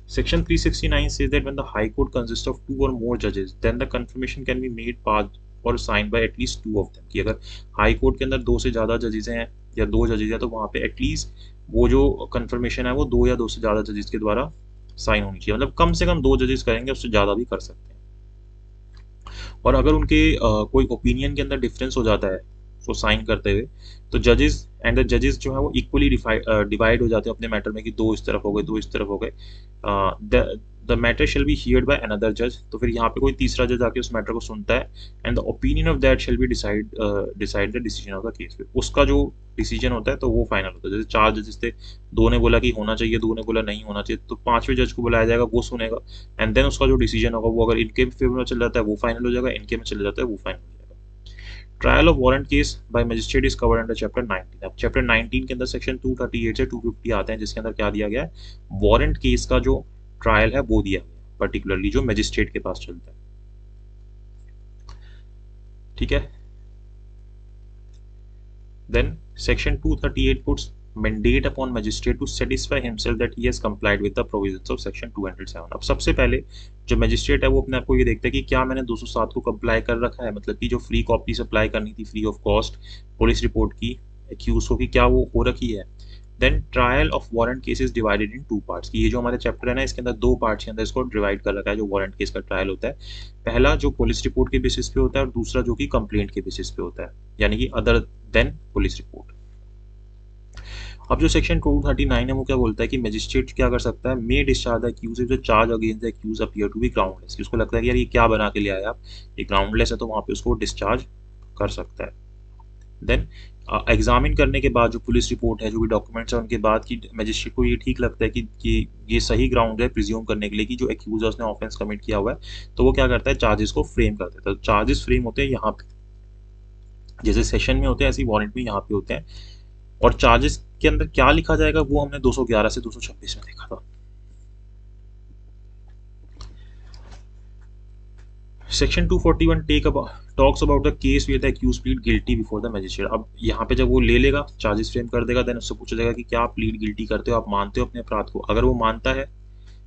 Section 369 says that when the High Court consists of 2 or more judges, then the confirmation can be made passed और sign by at least 2 of them. कि अगर हाई कोर्ट के अंदर 2 से ज़्यादा जजेस हैं या 2 जजेस हैं तो वहाँ पे एटलीस्ट वो जो कंफर्मेशन है वो 2 या 2 से ज़्यादा जजेस के द्वारा साइन होनी चाहिए, मतलब कम से कम 2 जजेस करेंगे, उससे ज़्यादा भी कर सकते हैं। और अगर उनके कोई ओपिनियन के अंदर डिफरेंस हो जाता है उसको साइन करते हुए तो जजेस एंड द जजेस जो है वो इक्वली डिवाइड हो जाते हैं अपने मैटर में कि 2 इस तरफ हो गए 2 इस तरफ हो गए। The matter shall be heard by another जज। तो फिर यहाँ पे कोई तीसरा जज आके उस मैटर को सुनता है and the opinion of that shall be decide the decision of the case. उसका जो डिसीजन होता है तो वो फाइनल होता है। जैसे 4 जजेस थे, 2 ने बोला कि होना चाहिए, 2 ने बोला नहीं होना चाहिए, तो 5वें जज को बुलाया जाएगा, वो सुनेगा एंड देन उसका जो डिसीजन होगा वो अगर इनके फेवर में चल जाता है वो फाइनल हो जाएगा, इनके में चल जाता है वो फाइनल हो जाएगा। Trial of warrant case bye magistrate is covered under chapter 19। अब चैप्टर 19 के अंदर सेक्शन 238 से 250 आते हैं जिसके अंदर क्या दिया गया है, वारंट केस का जो ट्रायल है वो दिया गया, पर्टिकुलरली जो मजिस्ट्रेट के पास चलता है। ठीक है। Then section 238 puts mandate upon magistrate to satisfy himself that he has complied with the provisions of section 207। अब सबसे पहले जो मजिस्ट्रेट है वो अपने आप को ये देखता है कि क्या मैंने 207 को कंप्लाई कर रखा है, मतलब कि जो फ्री कॉपी सप्लाई करनी थी free of cost police report की एक्यूज को, की क्या वो हो रखी है। Then trial of warrant case is divided in 2 parts. की ये जो हमारे चैप्टर है ना इसके अंदर 2 पार्ट्स के अंदर इसको डिवाइड कर रखा है जो वारंट केस का ट्रायल होता है। पहला जो पुलिस रिपोर्ट के बेसिस पे होता है और दूसरा जो कि कंप्लेंट के बेसिस पे होता है, यानी कि अदर देन पुलिस रिपोर्ट। अब जो सेक्शन 239 है वो क्या बोलता है कि मजिस्ट्रेट क्या कर सकता है, may discharge the accused if the charge against the accused appear to be groundless. कि उसको लगता है कि यार ये क्या बना के ले आए आप, ये ग्राउंडलेस है, तो वहाँ पे उसको डिस्चार्ज कर सकता है। देन एग्जामिन करने के बाद जो पुलिस रिपोर्ट है जो भी डॉक्यूमेंट्स है उनके बाद कि मजिस्ट्रेट को ये ठीक लगता है कि ये सही ग्राउंड है प्रिज्यूम करने के लिए कि जो एक्यूज है उसने ऑफेंस कमिट किया हुआ है, तो वो क्या करता है चार्जेस को फ्रेम कर देता है। तो चार्जेस फ्रेम होते हैं यहाँ पे, जैसे सेशन में होते हैं ऐसे ही वारंट में यहाँ पे होते हैं। और चार्जेस के अंदर क्या लिखा जाएगा वो हमने 211 से 226 में देखा था। Section 241 talks about the case where the accused plead guilty before the magistrate. अब यहाँ पे जब वो ले लेगा, चार्जेस फ्रेम कर देगा, देन उससे पूछा जाएगा कि क्या आप प्लीड गिल्टी करते हो, आप मानते हो अपने अपराध को। अगर वो मानता है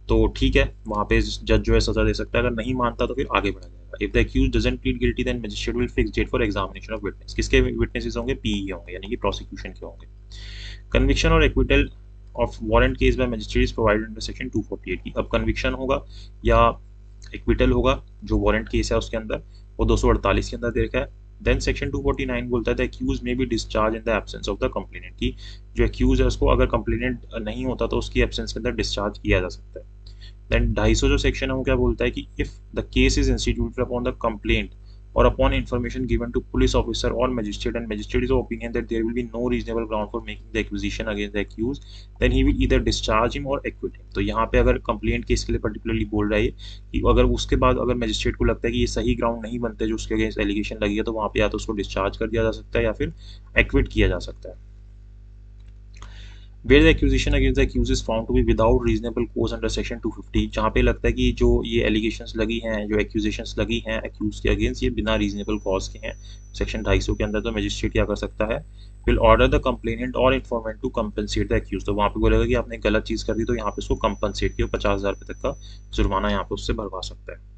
तो ठीक है, वहाँ पे जज जो है सजा दे सकता है। अगर नहीं मानता तो फिर आगे बढ़ा जाएगा। If the accused doesn't plead guilty then magistrate will fix date for examination of witness. किसके विटनेसेस होंगे? पीई होंगे, यानी कि प्रोसिक्यूशन के होंगे। कन्विक्शन और acquittal of warrant case by magistrate is provided under section 248 की। अब कन्विक्शन होगा या एक्विटल होगा जो वारंट केस है उसके अंदर, वो 248 के अंदर दे रखा है। देन सेक्शन 249 बोलता है द अक्यूज में be discharge in the absence of the complainant की। जो अक्यूज है उसको अगर कंप्लेनेंट नहीं होता तो उसकी एब्सेंस के अंदर डिस्चार्ज किया जा सकता है। देन 250 जो सेक्शन है वो क्या बोलता है कि if the case is instituted upon the complaint or upon information given to police officer or magistrate and magistrate is of opinion that there will be no reasonable ground for making the accusation against the accused, then he will either discharge him or acquit him। तो यहाँ पे अगर complaint case के लिए particularly बोल रहा है कि अगर उसके बाद अगर मैजिस्ट्रेट को लगता है कि ये सही ग्राउंड नहीं बनते जो उसके अगेंस्ट एलिगेशन लगी है, तो वहाँ पे या तो उसको डिस्चार्ज कर दिया जा सकता है या फिर एक्विट किया जा सकता है। Where the accusation against the accused is found to be without reasonable cause under section 250, जहाँ पे लगता है कि जो ये एलिगेशंस लगी हैं, जो एक्यूजेशंस लगी हैं एक्यूज के अगेंस्ट, ये बिना रीजनेबल कॉज के हैं सेक्शन 250 के अंदर, तो मजिस्ट्रेट क्या कर सकता है? विल ऑर्डर द कंप्लेनेंट और informant to compensate the accused. तो वहाँ पे बोलेगा कि आपने गलत चीज़ कर दी, तो यहाँ पे उसको कंपनसेट किया, 50,000 रुपये तक का जुर्माना यहाँ पे उससे भरवा सकता है।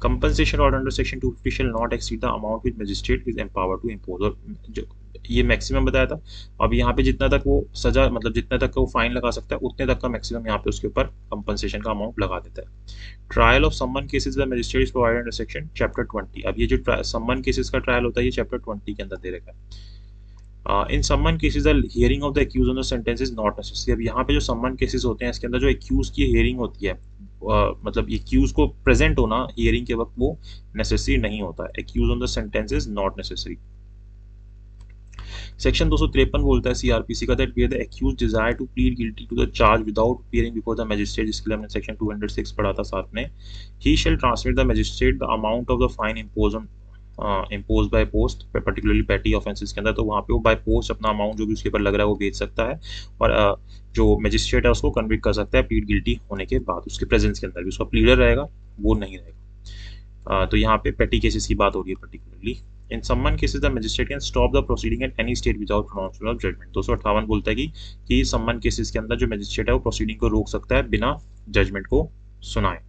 Compensation order under section 250 shall not exceed the amount which magistrate is empowered to impose। और जो ये मैक्सिमम बताया था, अब यहाँ पे जितना तक वो सजा, मतलब जितना तक वो फाइन लगा सकता है उतने तक का मैक्सिमम यहाँ पे उसके ऊपर कंपनसेशन का अमाउंट लगा देता है। Trial of summon cases the magistrate is provided under section chapter 20। अब ये जो समन केसेस का ट्रायल होता है ये चैप्टर 20 के अंदर दे रखा है। In summon cases the hearing of the accused on the sentence is not necessary. अब यहाँ पे जो समन केसेस होते हैं इसके अंदर जो एक्यूज की हियरिंग होती है, मतलब एक्यूज को प्रेजेंट होना हियरिंग के वक्त वो नेसेसरी नहीं होता है। Accused on the sentence is not necessary. Section 253 बोलता है सीआरपीसी का that where the accused desire to plead guilty to the charge without appearing before the magistrate, जिसके लिए हमने सेक्शन 206 पढ़ा था साथ में, he shall transmit the magistrate the amount of the fine impose by post, particularly petty offences के अंदर। तो वहाँ पे वो बाय पोस्ट अपना अमाउंट जो भी उसके ऊपर लग रहा है वो भेज सकता है, और जो मैजिस्ट्रेट है उसको कन्विक्ट कर सकता है प्लीड गिल्टी होने के बाद, उसके प्रेजेंस के अंदर भी। उसका प्लीडर रहेगा, वो नहीं रहेगा। तो यहाँ पे पेटी केसेस की बात हो रही है particularly. In summon cases the magistrate can stop the proceeding at any stage without pronouncement of judgment. 258 बोलता है कि समन केसेस के अंदर जो मैजिस्ट्रेट है वो प्रोसीडिंग को रोक सकता है बिना जजमेंट को सुनाए।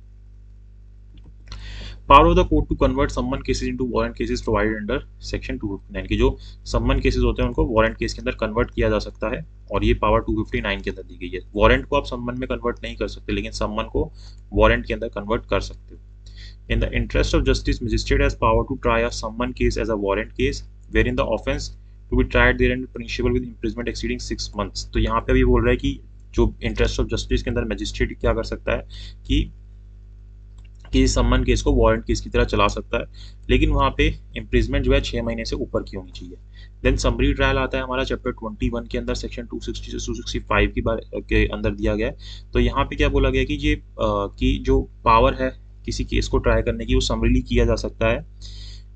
Power of the court to convert summon cases into warrant cases provided under section 259 की। जो समन केसेस होते हैं उनको वारंट केस के अंदर कन्वर्ट किया जा सकता है, और ये पावर 259 के अंदर दी गई है। वारंट को आप समन में कन्वर्ट नहीं कर सकते, लेकिन समन को वारंट के अंदर कन्वर्ट कर सकते हो। In the interest of justice, magistrate has power to try a summon case as a warrant case, wherein the offence to be tried therein punishable with imprisonment exceeding 6 months। तो यहाँ पे अभी बोल रहा है कि जो इंटरेस्ट ऑफ जस्टिस के अंदर मैजिस्ट्रेट क्या कर सकता है कि सम्मन केस को वारंट केस की तरह चला सकता है, लेकिन वहाँ पे इम्प्रिजमेंट जो है 6 महीने से ऊपर की होनी चाहिए। देन समरी ट्रायल आता है हमारा चैप्टर 21 के अंदर, सेक्शन 260 से 265 के अंदर दिया गया है। तो यहाँ पे क्या बोला गया कि ये कि जो पावर है किसी केस को ट्राई करने की वो समरीली किया जा सकता है।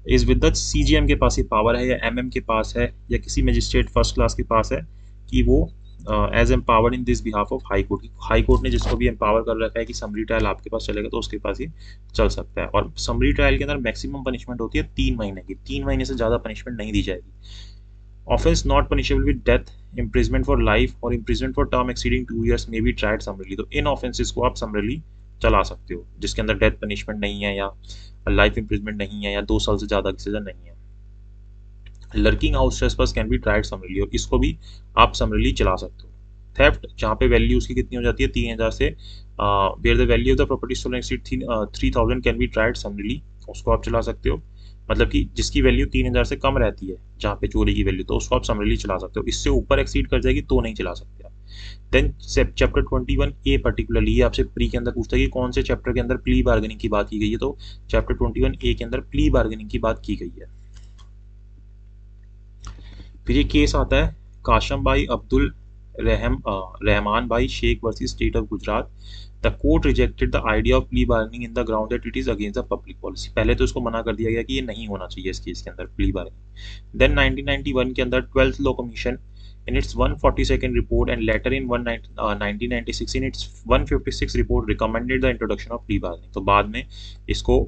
इस विद सीजीएम के पास ये पावर है, या एमएम के पास है, या किसी मजिस्ट्रेट फर्स्ट क्लास के पास है कि वो as empowered in this behalf of high court. High court ने जिसको भी एम्पावर कर रखा है कि समरी ट्रायल आपके पास चलेगा तो उसके पास ही चल सकता है। और समरी ट्रायल के अंदर मैक्सिमम पनिशमेंट होती है 3 महीने की, 3 महीने से ज़्यादा पनिशमेंट नहीं दी जाएगी। Offence not punishable with death, imprisonment for life or imprisonment for term exceeding 2 years may be tried summarily. तो इन ऑफेंसेस को आप समरीली चला सकते हो जिसके अंदर डेथ पनिशमेंट नहीं है, या लाइफ इम्प्रिजमेंट नहीं है, या 2 साल से ज़्यादा की सजा नहीं है। Lurking house trespass can be tried summarily, और इसको भी आप समरीली चला सकते हो। थेफ्ट जहाँ पे वैल्यू उसकी कितनी हो जाती है 3000 से, where the value of the property stolen exceed 3000 can be tried summarily, उसको आप चला सकते हो। मतलब कि जिसकी वैल्यू 3000 से कम रहती है जहाँ पे चोरी की वैल्यू, तो उसको आप समरीली चला सकते हो। इससे ऊपर एक्सीड कर जाएगी तो नहीं चला सकते आप। देन चैप्टर 21A पर्टिकुलरली आपसे प्री के अंदर पूछता है कि कौन से चैप्टर के अंदर प्ली बार्गेनिंग की बात की गई है, तो चैप्टर 21A के अंदर प्ली बार्गेनिंग की बात की गई है। फिर ये केस आता है काशम भाई Abdul Rahman Bhai Sheikh versus state of Gujarat. The court rejected the idea of plea bargaining in the ground that it is against the public policy. पहले तो इसको मना कर दिया गया कि ये नहीं होना चाहिए इस केस के अंदर प्ली बार्गेनिंग। देन 1991 के अंदर 12th law commission in its 142nd report and later in 1996 in its 156 report recommended the introduction of plea bargaining। तो बाद में इसको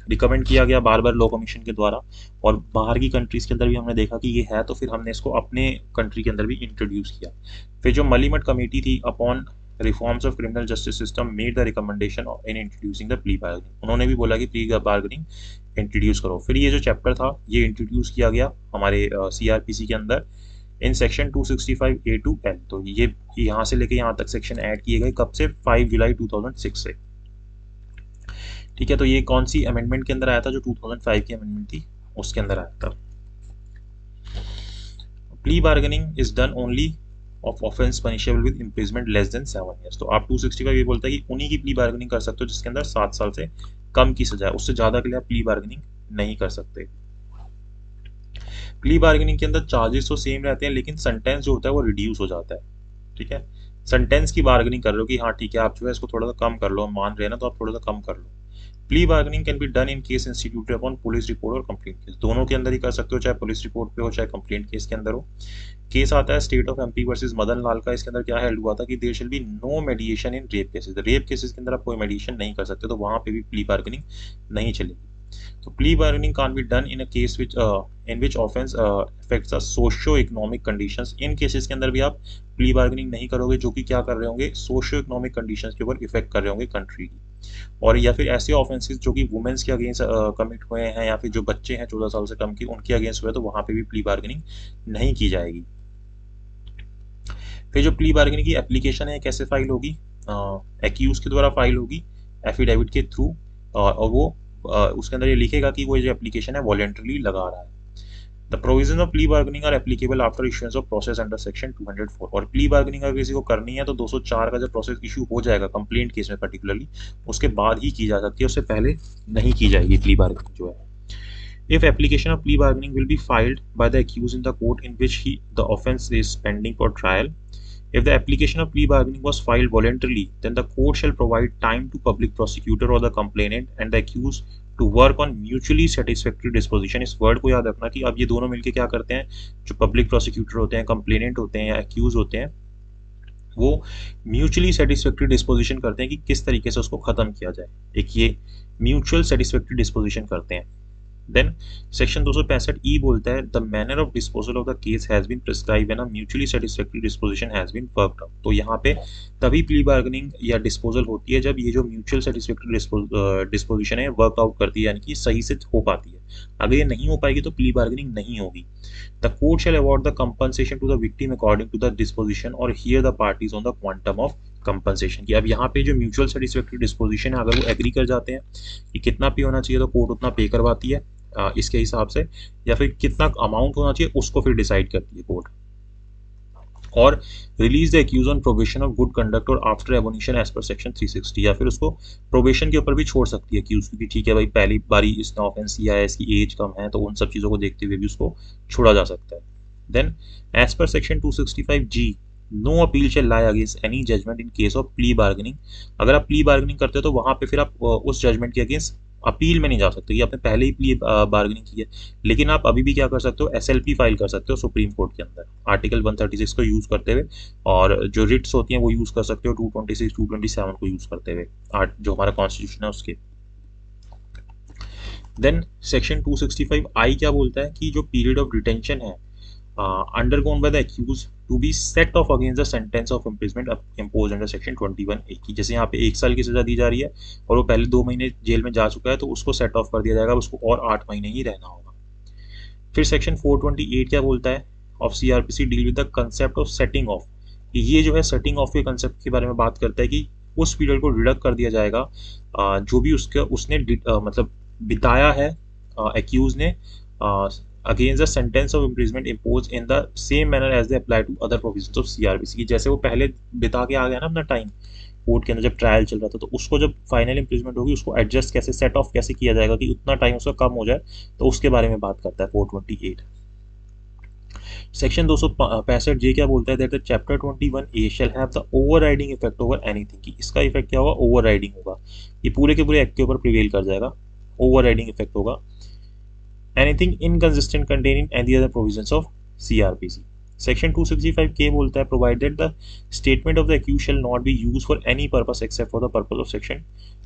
रिकमेंड किया गया बार बार लॉ कमीशन के द्वारा, और बाहर की कंट्रीज के अंदर भी हमने देखा कि ये है, तो फिर हमने इसको अपने कंट्री के अंदर भी इंट्रोड्यूस किया। फिर जो मलीमट कमेटी थी upon reforms of criminal justice system made the recommendation in introducing the plea bargaining. उन्होंने भी बोला कि प्ली बार्गेनिंग इंट्रोड्यूस करो। फिर ये जो चैप्टर था ये इंट्रोड्यूस किया गया हमारे CRPC के अंदर in section 265A to L। तो ये यहाँ से लेके यहाँ तक सेक्शन ऐड किए गए, कब से? 5 जुलाई 2006 से। ठीक है, तो ये कौन सी अमेंडमेंट के अंदर आया था? जो 2005 की अमेंडमेंट थी उसके अंदर आया था। Plea bargaining is done only of offence punishable with imprisonment less than 7 years. तो आप 265 ये बोलता है कि उन्हीं की प्ली बार्गेनिंग कर सकते हो जिसके अंदर 7 साल से कम की सजा है, उससे ज्यादा के लिए आप प्ली बार्गेनिंग नहीं कर सकते। प्ली बार्गेनिंग के अंदर चार्जेस तो सेम रहते हैं, लेकिन सेंटेंस जो होता है वो रिड्यूस हो जाता है। ठीक है, सेंटेंस की बार्गेनिंग कर लो कि हाँ ठीक है, आप जो है इसको थोड़ा सा कम कर लो, मान रहे हैं ना, तो आप थोड़ा सा कम कर लो। Plea bargaining can be done in case instituted upon police report or complaint case. दोनों के अंदर ही कर सकते हो, चाहे पुलिस रिपोर्ट पे हो चाहे कंप्लेंट केस के अंदर हो। केस आता है state of MP versus Madan Lal का। इसके अंदर क्या हेल्ड हुआ था कि there shall be no mediation in rape cases. Rape cases के अंदर आप कोई मेडिएशन नहीं कर सकते, तो वहां पे भी प्ली बार्गेनिंग नहीं चलेगी। तो plea bargaining can be done in a case in which offence affects the socio economic conditions. In cases के अंदर भी आप प्ली बार्गेनिंग नहीं करोगे जो कि क्या कर रहे होंगे, सोशियो इकोनॉमिक कंडीशंस के ऊपर इफेक्ट कर रहे होंगे कंट्री की। और या फिर ऐसे ऑफेंसेस जो कि वुमेन्स के अगेंस्ट कमिट हुए हैं, या फिर जो बच्चे हैं 14 साल से कम की, उनके अगेंस्ट हुए, तो वहां पे भी प्ली बार्गेनिंग नहीं की जाएगी। फिर जो प्ली बार्गेनिंग की एप्लीकेशन है कैसे फाइल होगी? एक्यूज के द्वारा फाइल होगी एफिडेविट के थ्रू, और वो उसके अंदर ये लिखेगा कि वो जो एप्लीकेशन है वॉलेंटरली लगा रहा है। The provision of plea bargaining are applicable after issuance of process under section 204। और प्ली बार्गेनिंग अगर किसी को करनी है तो 204 का जब प्रोसेस इशू हो जाएगा कंप्लेंट केस में पर्टिकुलरली, उसके बाद ही की जा सकती है, उससे पहले नहीं की जाएगी प्ली बार्गेनिंग जो है। If application of plea bargaining will be filed by the accused in the court in which the offence is pending for trial, if the application of plea bargaining was filed voluntarily, then the court shall provide time to public prosecutor or the complainant and the accused to work on mutually satisfactory disposition। इस word को याद रखना कि अब ये दोनों मिलके क्या करते हैं, जो पब्लिक प्रोसिक्यूटर होते हैं, कंप्लेनेंट होते हैं या एक्यूज होते हैं, वो म्यूचुअली सेटिस्फैक्ट्री डिस्पोजिशन करते हैं कि किस तरीके से उसको खत्म किया जाए। एक ये म्यूचुअल सेटिस्फैक्ट्री डिस्पोजिशन करते हैं। देन सेक्शन 265E बोलता है the manner of disposal of the case has been prescribe and a mutually satisfactory disposition has been worked out. तो यहाँ पे तभी प्ली बार्गेनिंग या डिस्पोजल होती है जब ये जो म्यूचुअल सेटिस्फैक्ट्री डिस्पोजिशन है वर्कआउट करती है, यानी कि सही से हो पाती है। अगर ये नहीं हो पाएगी तो प्ली बार्गेनिंग नहीं होगी। The court shall award the compensation to the victim according to the disposition और hear the parties on the quantum of compensation. की अब यहाँ पे जो म्यूचुअल सेटिस्फैक्ट्री डिस्पोजिशन है, अगर वो एग्री कर जाते हैं कि कितना पे होना चाहिए तो कोर्ट उतना पे करवाती है इसके हिसाब से, या फिर कितना अमाउंट होना चाहिए उसको फिर डिसाइड करती है कोर्ट। और release the accused on probation of good conduct और after admonition as per section 360, या फिर उसको प्रोबेशन के ऊपर भी छोड़ सकती है एक्यूज की, ठीक है भाई पहली बारी इसने ऑफेंस किया है, इसकी एज कम है, तो उन सब चीज़ों को देखते हुए भी उसको छोड़ा जा सकता है। Then as per section 265G no appeal shall lie against any judgment in case of plea bargaining. अगर आप प्ली बार्गेनिंग करते हो तो वहां पे फिर आप उस जजमेंट के अगेंस्ट अपील में नहीं जा सकते कि आपने पहले ही प्ली बार्गेनिंग की है, लेकिन आप अभी भी क्या कर सकते हो, SLP फाइल कर सकते हो सुप्रीम कोर्ट के अंदर आर्टिकल 136 को यूज करते हुए, और जो रिट्स होती हैं वो यूज कर सकते हो 226 227 को यूज करते हुए, जो हमारा कॉन्स्टिट्यूशन है उसके। देन सेक्शन 265I क्या बोलता है कि जो पीरियड ऑफ डिटेंशन है undergone by the accused to be set off against the sentence of imprisonment imposed under section 21A की। जैसे यहाँ पे 1 साल की सजा दी जा रही है और वो पहले 2 महीने जेल में जा चुका है, तो उसको सेट ऑफ कर दिया जाएगा, उसको और 8 महीने ही रहना होगा। फिर सेक्शन 428 क्या बोलता है of CRPC deal with the concept of setting of. ये जो है सेटिंग ऑफ के कंसेप्ट के बारे में बात करता है कि उस पीरियड को डिडक्ट कर दिया जाएगा जो भी उसने मतलब बिताया है एक्यूज ने against the sentence of imprisonment imposed in the same manner as they apply to other provisions of CRPC की। जैसे वो पहले बिता के आ गया ना अपना टाइम कोर्ट के अंदर जब ट्रायल चल रहा था, तो उसको जब फाइनल इम्प्रिजमेंट होगी उसको एडजस्ट कैसे सेट ऑफ कैसे किया जाएगा कि उतना टाइम उसका कम हो जाए, तो उसके बारे में बात करता है 428। सेक्शन 265J क्या बोलता है that chapter 21A shall have the overriding effect over anything की। इसका इफेक्ट क्या होगा, ओवरराइडिंग होगा, ये पूरे के पूरे एक्ट के ऊपर प्रिवेल कर जाएगा, ओवरराइडिंग इफेक्ट होगा। Anything inconsistent containing any other provisions of CRPC। Section 265K बोलता है provided the statement of the accused shall not be use for any purpose except for the purpose of section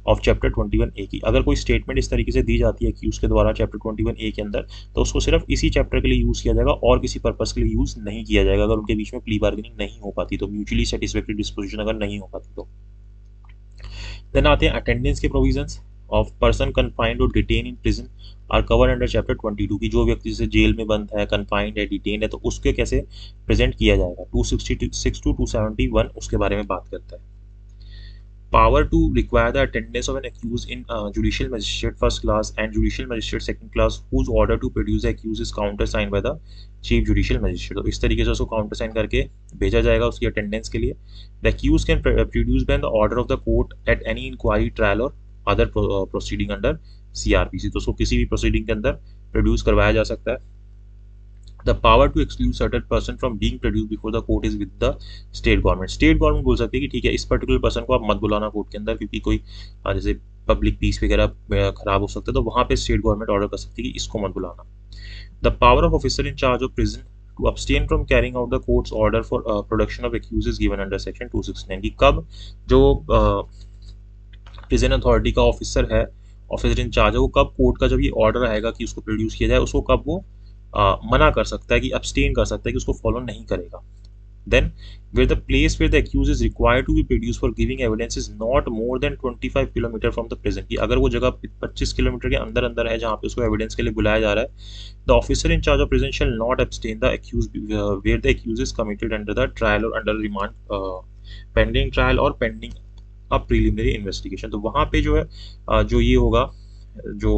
of chapter 21A की। अगर कोई statement इस तरीके से दी जाती है एक्यूज के द्वारा चैप्टर 21A के अंदर, तो उसको सिर्फ इसी चैप्टर के लिए यूज किया जाएगा और किसी पर्पस के लिए यूज नहीं किया जाएगा अगर उनके बीच में प्ली बार्गेनिंग नहीं हो पाती, तो म्यूचुअली सेटिस्फैक्टरी डिस्पोजिशन अगर नहीं हो पाती तो। देन आते हैं अटेंडेंस के प्रोविजंस ऑफ पर्सन कन्फाइंड और detain in prison are cover under chapter 22 की। जो व्यक्ति जैसे जेल में बंद है, कन्फाइंड है, डिटेन है, तो उसके कैसे प्रेजेंट किया जाएगा। 266 टू 271 उसके बारे में बात करता है। Power to require the attendance of an accused in judicial magistrate first class and judicial magistrate second class whose order to produce the accused is countersigned by the chief judicial magistrate। तो इस तरीके से उसको countersign करके भेजा जाएगा उसकी attendance के लिए। The accused can produce by the order of the court at any inquiry, trial or other proceeding under CRPC। तो उसको किसी भी proceeding के अंदर produce करवाया जा सकता है। The power to exclude certain person from being produced before the court is with the state government। State government बोल सकती है कि ठीक है इस पर्टिकुलर पर्सन को आप मत बुलाना कोर्ट के अंदर क्योंकि कोई जैसे पब्लिक पीस वगैरह खराब हो सकता है, तो वहां पे स्टेट गवर्नमेंट ऑर्डर कर सकती है कि इसको मत बुलाना। The power of officer in charge of prison to abstain from carrying out the court's order for production of accused is given under section 269 की कब जो प्रिजन अथॉरिटी का ऑफिसर है, ऑफिसर इन चार्ज है, वो कब कोर्ट का जब ये ऑर्डर आएगा कि उसको प्रोड्यूस किया जाए उसको कब वो मना कर सकता है कि abstain कर सकता है कि उसको फॉलो नहीं करेगा। Then where the place where the accused is required to be produced for giving evidence is not more than 25 kilometre from the prison की अगर वो जगह 25 किलोमीटर के अंदर अंदर है जहाँ पे उसको एविडेंस के लिए बुलाया जा रहा है, the officer in charge of prison shall not abstain the accused where the accused is committed under the trial or under remand pending trial or pending a preliminary investigation। तो वहाँ पे जो है जो ये होगा जो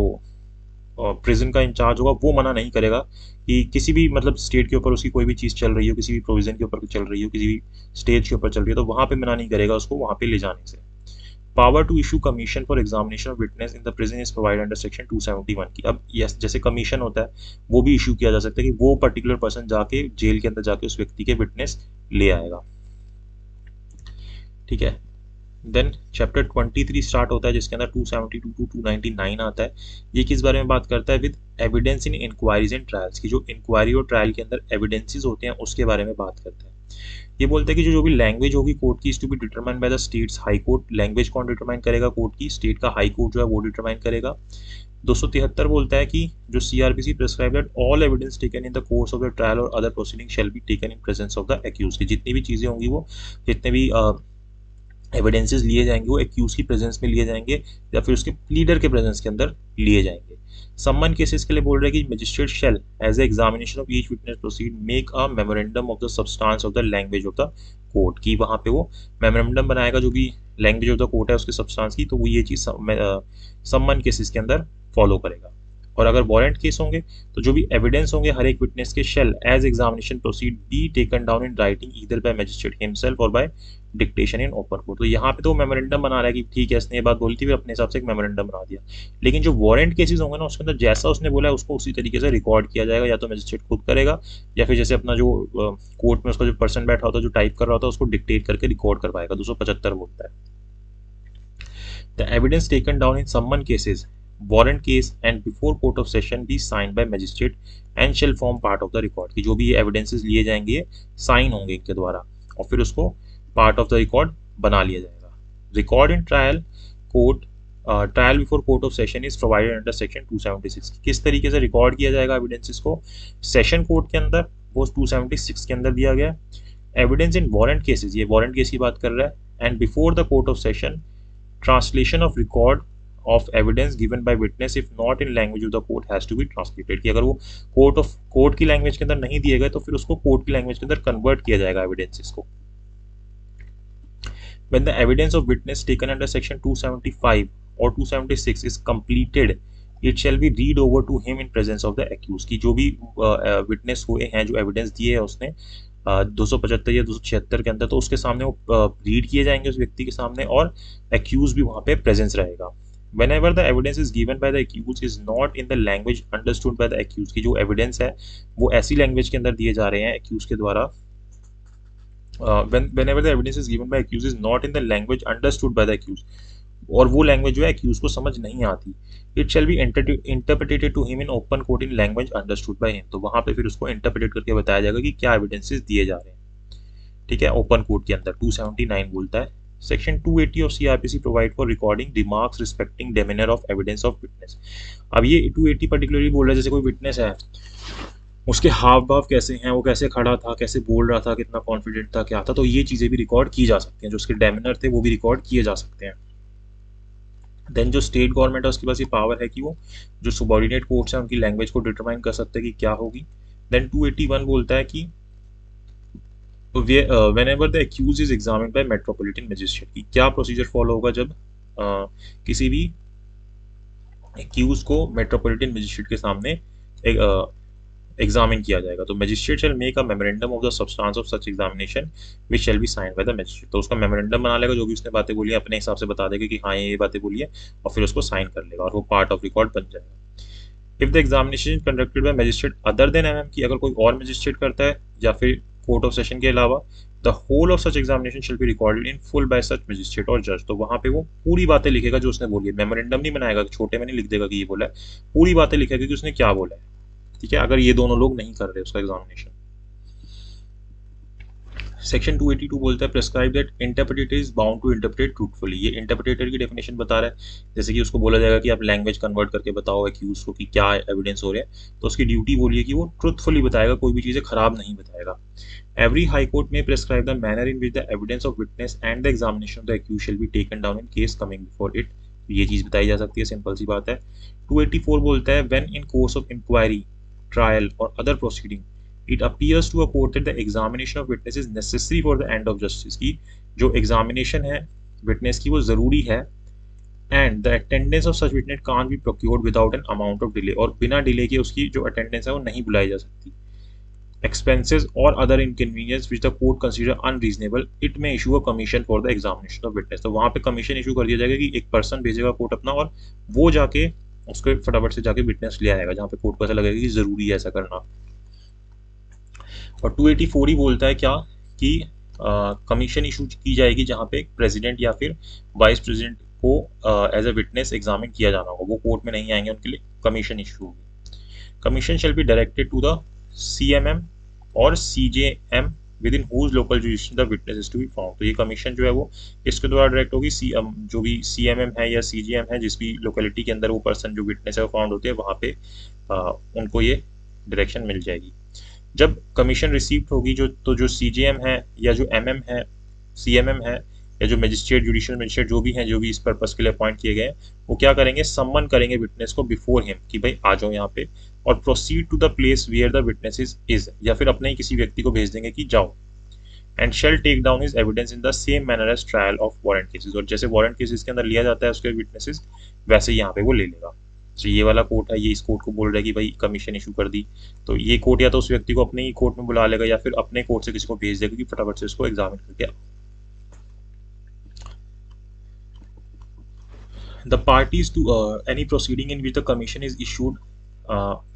प्रिजन का इंचार्ज होगा वो मना नहीं करेगा कि किसी भी मतलब स्टेट के ऊपर उसकी कोई भी चीज़ चल रही हो, किसी भी प्रोविजन के ऊपर चल रही हो, किसी भी स्टेज के ऊपर चल रही है, तो वहाँ पे मना नहीं करेगा उसको वहाँ पे ले जाने से। Power to issue commission for examination of witness in the prison is provided under section 271 की। अब यस जैसे कमीशन होता है वो भी इशू किया जा सकता है कि वो पर्टिकुलर पर्सन जाके जेल के अंदर जाके उस व्यक्ति के विटनेस ले आएगा। ठीक है, देन चैप्टर 23 स्टार्ट होता है जिसके अंदर 272 टू 299 आता है। ये किस बारे में बात करता है, with evidence in inquiries and trials की। जो इंक्वायरी और ट्रायल के अंदर एविडेंसेस होते हैं उसके बारे में बात करता है। ये बोलते हैं कि जो भी लैंग्वेज होगी कोर्ट की is to be determined by the state's high court. Language कौन डिटरमाइन करेगा कोर्ट की, स्टेट का हाई कोर्ट जो है वो डिटरमाइन करेगा। 273 बोलता है कि जो CRPC prescribe that all evidence taken in the course of the trial or other proceeding shall be taken in presence of the accused की। जितनी भी चीजें होंगी वो जितने भी एविडेंसेस लिए जाएंगे वो एक्यूज की प्रेजेंस में लिए जाएंगे या फिर उसके प्लीडर के प्रेजेंस के अंदर लिए जाएंगे। सम्मन केसेस के लिए बोल रहे हैं कि magistrate shall as a examination of each witness proceed make a memorandum of the substance of the language of the court की। वहाँ पे वो मेमोरेंडम बनाएगा जो भी लैंग्वेज ऑफ द कोर्ट है उसके सब्सटेंस की, तो वो ये चीज़ सम्मन केसेस के अंदर फॉलो करेगा। और अगर वारंट केस होंगे तो जो भी एविडेंस होंगे हर एक विटनेस के shall as examination proceed be taken down in writing either by magistrate himself or by dictation in open court. तो यहाँ पे तो मेमोरेंडम बना रहा है कि ठीक है इसने ये बात बोली थी, अपने हिसाब से एक मेमोरेंडम बना दिया। लेकिन जो वारंट केसेस होंगे ना उसके अंदर जैसा उसने बोला है उसको उसी तरीके से रिकॉर्ड किया जाएगा, या तो मजिस्ट्रेट खुद करेगा या फिर जैसे अपना जो कोर्ट में उसका जो पर्सन बैठा होता है जो टाइप कर रहा होता है उसको डिक्टेट करके रिकॉर्ड करवाएगा। 275 बोलता है द एविडेंस टेकन डाउन इन सम्मन cases warrant case and before court of session be signed by magistrate and shall form part of the record की। जो भी ये एविडेंसेस लिए जाएंगे साइन होंगे इनके द्वारा और फिर उसको पार्ट ऑफ द रिकॉर्ड बना लिया जाएगा। Record in trial court trial before court of session is provided under section 276। किस तरीके से रिकॉर्ड किया जाएगा एविडेंसेस को सेशन कोर्ट के अंदर, वो 276 के अंदर दिया गया। एविडेंस इन वारंट केसेस, ये वारंट केस की बात कर रहा है। And before the court of session translation of record of evidence given by witness if not in language of the court has to be translated कि अगर वो court की लैंग्वेज के अंदर नहीं दिए गए तो फिर उसको कोर्ट की लैंग्वेज के अंदर कन्वर्ट किया जाएगा एविडेंसेस को। when the evidence of witness taken under section 275 or 276 is completed it shall be read over to him in presence of the accused की। जो भी विटनेस हुए हैं जो एविडेंस दिए है उसने 275 या 276 के अंदर, तो उसके सामने वो रीड किए जाएंगे उस व्यक्ति के सामने और एक्यूज भी वहाँ पे प्रेजेंस रहेगा। Whenever the evidence is given by the accused is not in the language understood by the accused की जो एविडेंस है वो ऐसी लैंग्वेज के अंदर दिए जा रहे हैं accused के द्वारा। Whenever the evidence is given by accused is not in the language understood by the accused और वो लैंग्वेज जो है एक्यूज को समझ नहीं आती, it shall be interpreted to him in open court in language understood by him. तो वहां पे फिर उसको इंटरप्रेटेड करके बताया जाएगा कि क्या एविडेंसेस दिए जा रहे हैं, ठीक है, ओपन कोर्ट के अंदर। 279 बोलता है section 280 of CRPC provide for recording remarks respecting demeanour of evidence of witness. अब ये 280 पर्टिकुलरली बोल रहा है, जैसे कोई विटनेस है, उसके हाव भाव कैसे हैं, वो कैसे खड़ा था, कैसे बोल रहा था, कितना कॉन्फिडेंट था, क्या था, तो ये चीजें भी रिकॉर्ड की जा सकती हैं, जो उसके डेमिनर थे वो भी रिकॉर्ड किए जा सकते हैं। देन जो स्टेट गवर्नमेंट है उसके पास ये पावर है कि वो जो सुबॉर्डिनेट कोर्ट्स हैं उनकी लैंग्वेज को डिटरमाइन कर सकते हैं कि क्या होगी। देन 281 बोलता है कि whenever the accused is examined by metropolitan magistrate, कि क्या प्रोसीजर फॉलो होगा जब किसी भी एक्यूज को मेट्रोपॉलिटन मजिस्ट्रेट के सामने एग्जामिन किया जाएगा। तो magistrate shell make a memorandum of the substance of such examination which shall be signed by the magistrate. तो उसका मेमोरेंडम बना लेगा, जो भी उसने बातें बोली है अपने हिसाब से बता देगा कि हाँ ये बातें बोली है, और फिर उसको साइन कर लेगा और वो पार्ट ऑफ रिकॉर्ड बन जाएगा। If the examination conducted by magistrate other than MM, की अगर कोई और मजिस्ट्रेट करता है या फिर कोर्ट ऑफ सेशन के अलावा, the whole of such examination shall be recorded in full by such magistrate और जज। तो वहां पे वो पूरी बातें लिखेगा जो उसने बोली है, मेमोरेंडम नहीं बनाएगा, छोटे में नहीं लिख देगा कि ये बोला है, पूरी बातें लिखेगा कि उसने क्या बोला है, ठीक है, अगर ये दोनों लोग नहीं कर रहे उसका एग्जामिनेशन। सेक्शन 282 बोलता है prescribe that interpreter is bound to interpret truthfully. ये इंटरप्रेटर की डेफिनेशन बता रहा है, जैसे कि उसको बोला जाएगा कि आप लैंग्वेज कन्वर्ट करके बताओ एक्यूज को कि क्या एविडेंस हो रहे हैं, तो उसकी ड्यूटी बोलिए कि वो ट्रूथफुली बताएगा, कोई भी चीजें खराब नहीं बताएगा। एवरी हाई कोर्ट में prescribe the manner in which the evidence of witness and the examination of the accused shall be taken down in case coming before it. ये चीज बताई जा सकती है, सिंपल सी बात है। 284 बोलता है when in course of inquiry, trial or other proceeding it appears to a court that the examination of witness is necessary for the end of justice, की जो examination है witness की वो ज़रूरी है, and the attendance of such witness can't be procured without an amount of delay, और बिना delay के उसकी जो attendance है वो नहीं बुलाई जा सकती। expenses or other inconvenience which the court consider unreasonable, it may issue a commission for the examination of witness। तो वहाँ पे कमीशन इशू कर दिया जाएगा कि एक पर्सन भेजेगा कोर्ट अपना, और वो जाके उसके फटाफट से जाके विटनेस ले आएगा जहाँ पे कोर्ट को ऐसा लगेगा कि जरूरी है ऐसा करना। और 284 ही बोलता है क्या कि कमीशन इशू की जाएगी जहाँ पे प्रेसिडेंट या फिर वाइस प्रेसिडेंट को एज ए विटनेस एग्जामिन किया जाना होगा, वो कोर्ट में नहीं आएंगे, उनके लिए कमीशन इशू होगी। Commission shall be directed to the CMM or CJM within whose local jurisdiction the witness is to be found. तो ये कमीशन जो है वो इसके द्वारा डायरेक्ट होगी, जो भी सीएमएम है या सीजेएम है, जिस भी लोकेलिटी के अंदर वो पर्सन जो विटनेस है वो फाउंड होते हैं, वहाँ पे उनको ये डायरेक्शन मिल जाएगी। जब कमीशन रिसीव होगी तो जो सीजेएम है या जो एमएम है, सीएमएम है, या जो मजिस्ट्रेट, जुडिशियल मजिस्ट्रेट जो भी हैं, जो भी इस पर्पस के लिए अपॉइंट किए गए हैं, वो क्या करेंगे, सम्मन करेंगे विटनेस को बिफोर हिम कि भाई आ जाओ यहाँ पे, और proceed to the place where the witness is, या फिर अपने ही किसी व्यक्ति को भेज देंगे कि जाओ, and shall take down his evidence in the same manner as trial of warrant cases. और जैसे वारंट केसेस के अंदर लिया जाता है उसके विटनेसेस, वैसे यहाँ पे वो ले लेगा। तो ये वाला कोर्ट है, ये इस कोर्ट को बोल रहा है कि भाई कमीशन इशू कर दी, तो ये कोर्ट या तो उस व्यक्ति को अपने ही कोर्ट में बुला लेगा या फिर अपने कोर्ट से किसी को भेज देगा कि फटाफट से इसको एग्जामिन करके आओ। The parties to any proceeding in which the commission is issued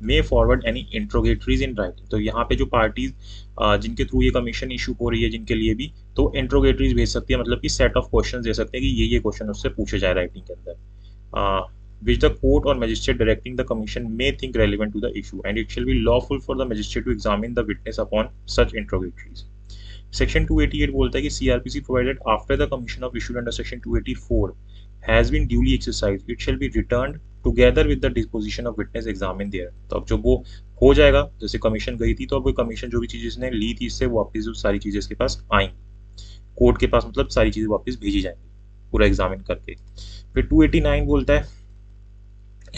may forward any interrogatories in writing। तो यहाँ पे जो पार्टीज जिनके थ्रू ये कमीशन इशू हो रही है जिनके लिए भी, तो इंट्रोगेटरीज भेज सकती है, मतलब कि सेट ऑफ क्वेश्चन दे सकते हैं कि ये क्वेश्चन उससे पूछे जाए राइटिंग के अंदर, which the court or magistrate directing the commission may think relevant to the issue, and it shall be lawful for the magistrate to examine the witness upon such interrogatories। Section 288 बोलता है कि CRPC provided after the commission of issued under Section 284 has been duly exercised, it shall be returned together with the disposition of witness examined there। तो अब जब वो हो जाएगा, जैसे कमीशन गई थी, तो अब वो कमीशन जो भी चीजें इसने ली थी इससे वापस जो सारी चीजें इसके पास आएंगी, कोर्ट के पास, मतलब सारी चीजें वापस भेजी जाएंगी पूरा एग्जामिन करके। फिर 289 बोलता है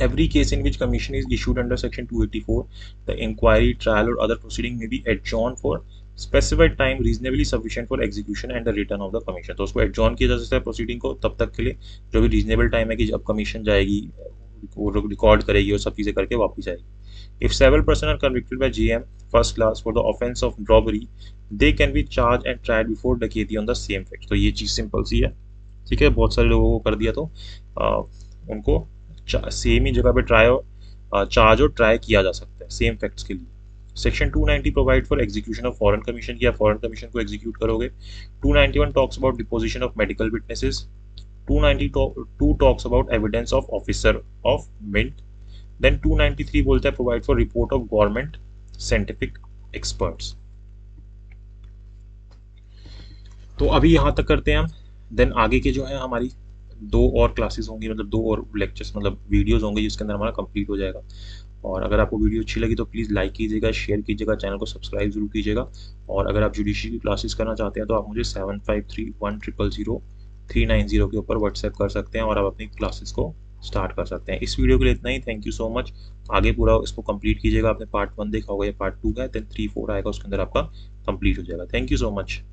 every case in which commission is issued under section 284, the inquiry, trial or other proceeding may be adjourned for specified time reasonably sufficient for execution and the return of the commission। तो उसको adjourn किया जा सकता है proceeding को तब तक के लिए जो भी रीजनेबल टाइम है कि जब कमीशन जाएगी, वो रिकॉर्ड करेगी और सब चीजें करके वापस आएगी। If several persons are convicted by JM first class for the offense of robbery, they can be charged and tried before डकैती on the same fact। तो ये चीज सिंपल सी है, ठीक है, बहुत सारे लोगों को कर दिया तो उनको सेम ही जगह पे चार्ज और ट्राई किया जा सकता है सेम फैक्ट्स के लिए। Section 290 provide for execution of foreign commission, या फॉरेन कमीशन को एग्जीक्यूट करोगे। 291 talks about deposition of medical witnesses, 292 talks about evidence of officer of mint. Then 293 बोलता है provide for report of government scientific experts. तो अभी यहाँ तक करते हैं हम। देन आगे के जो है हमारी 2 और क्लासेस होंगी, मतलब 2 और लेक्चर्स, मतलब वीडियोस होंगे जिसके अंदर हमारा कंप्लीट हो जाएगा। और अगर आपको वीडियो अच्छी लगी तो प्लीज़ लाइक कीजिएगा, शेयर कीजिएगा, चैनल को सब्सक्राइब जरूर कीजिएगा। और अगर आप जुडिशरी की क्लासेस करना चाहते हैं तो आप मुझे 7531000390 के ऊपर व्हाट्सएप कर सकते हैं और आप अपनी क्लासेस को स्टार्ट कर सकते हैं। इस वीडियो के लिए इतना ही। Thank you so much. आगे पूरा इसको कंप्लीट कीजिएगा। आपने पार्ट 1 देखा होगा, या पार्ट 2 है, देन 3 4 आएगा, उसके अंदर आपका कंप्लीट हो जाएगा। Thank you so much.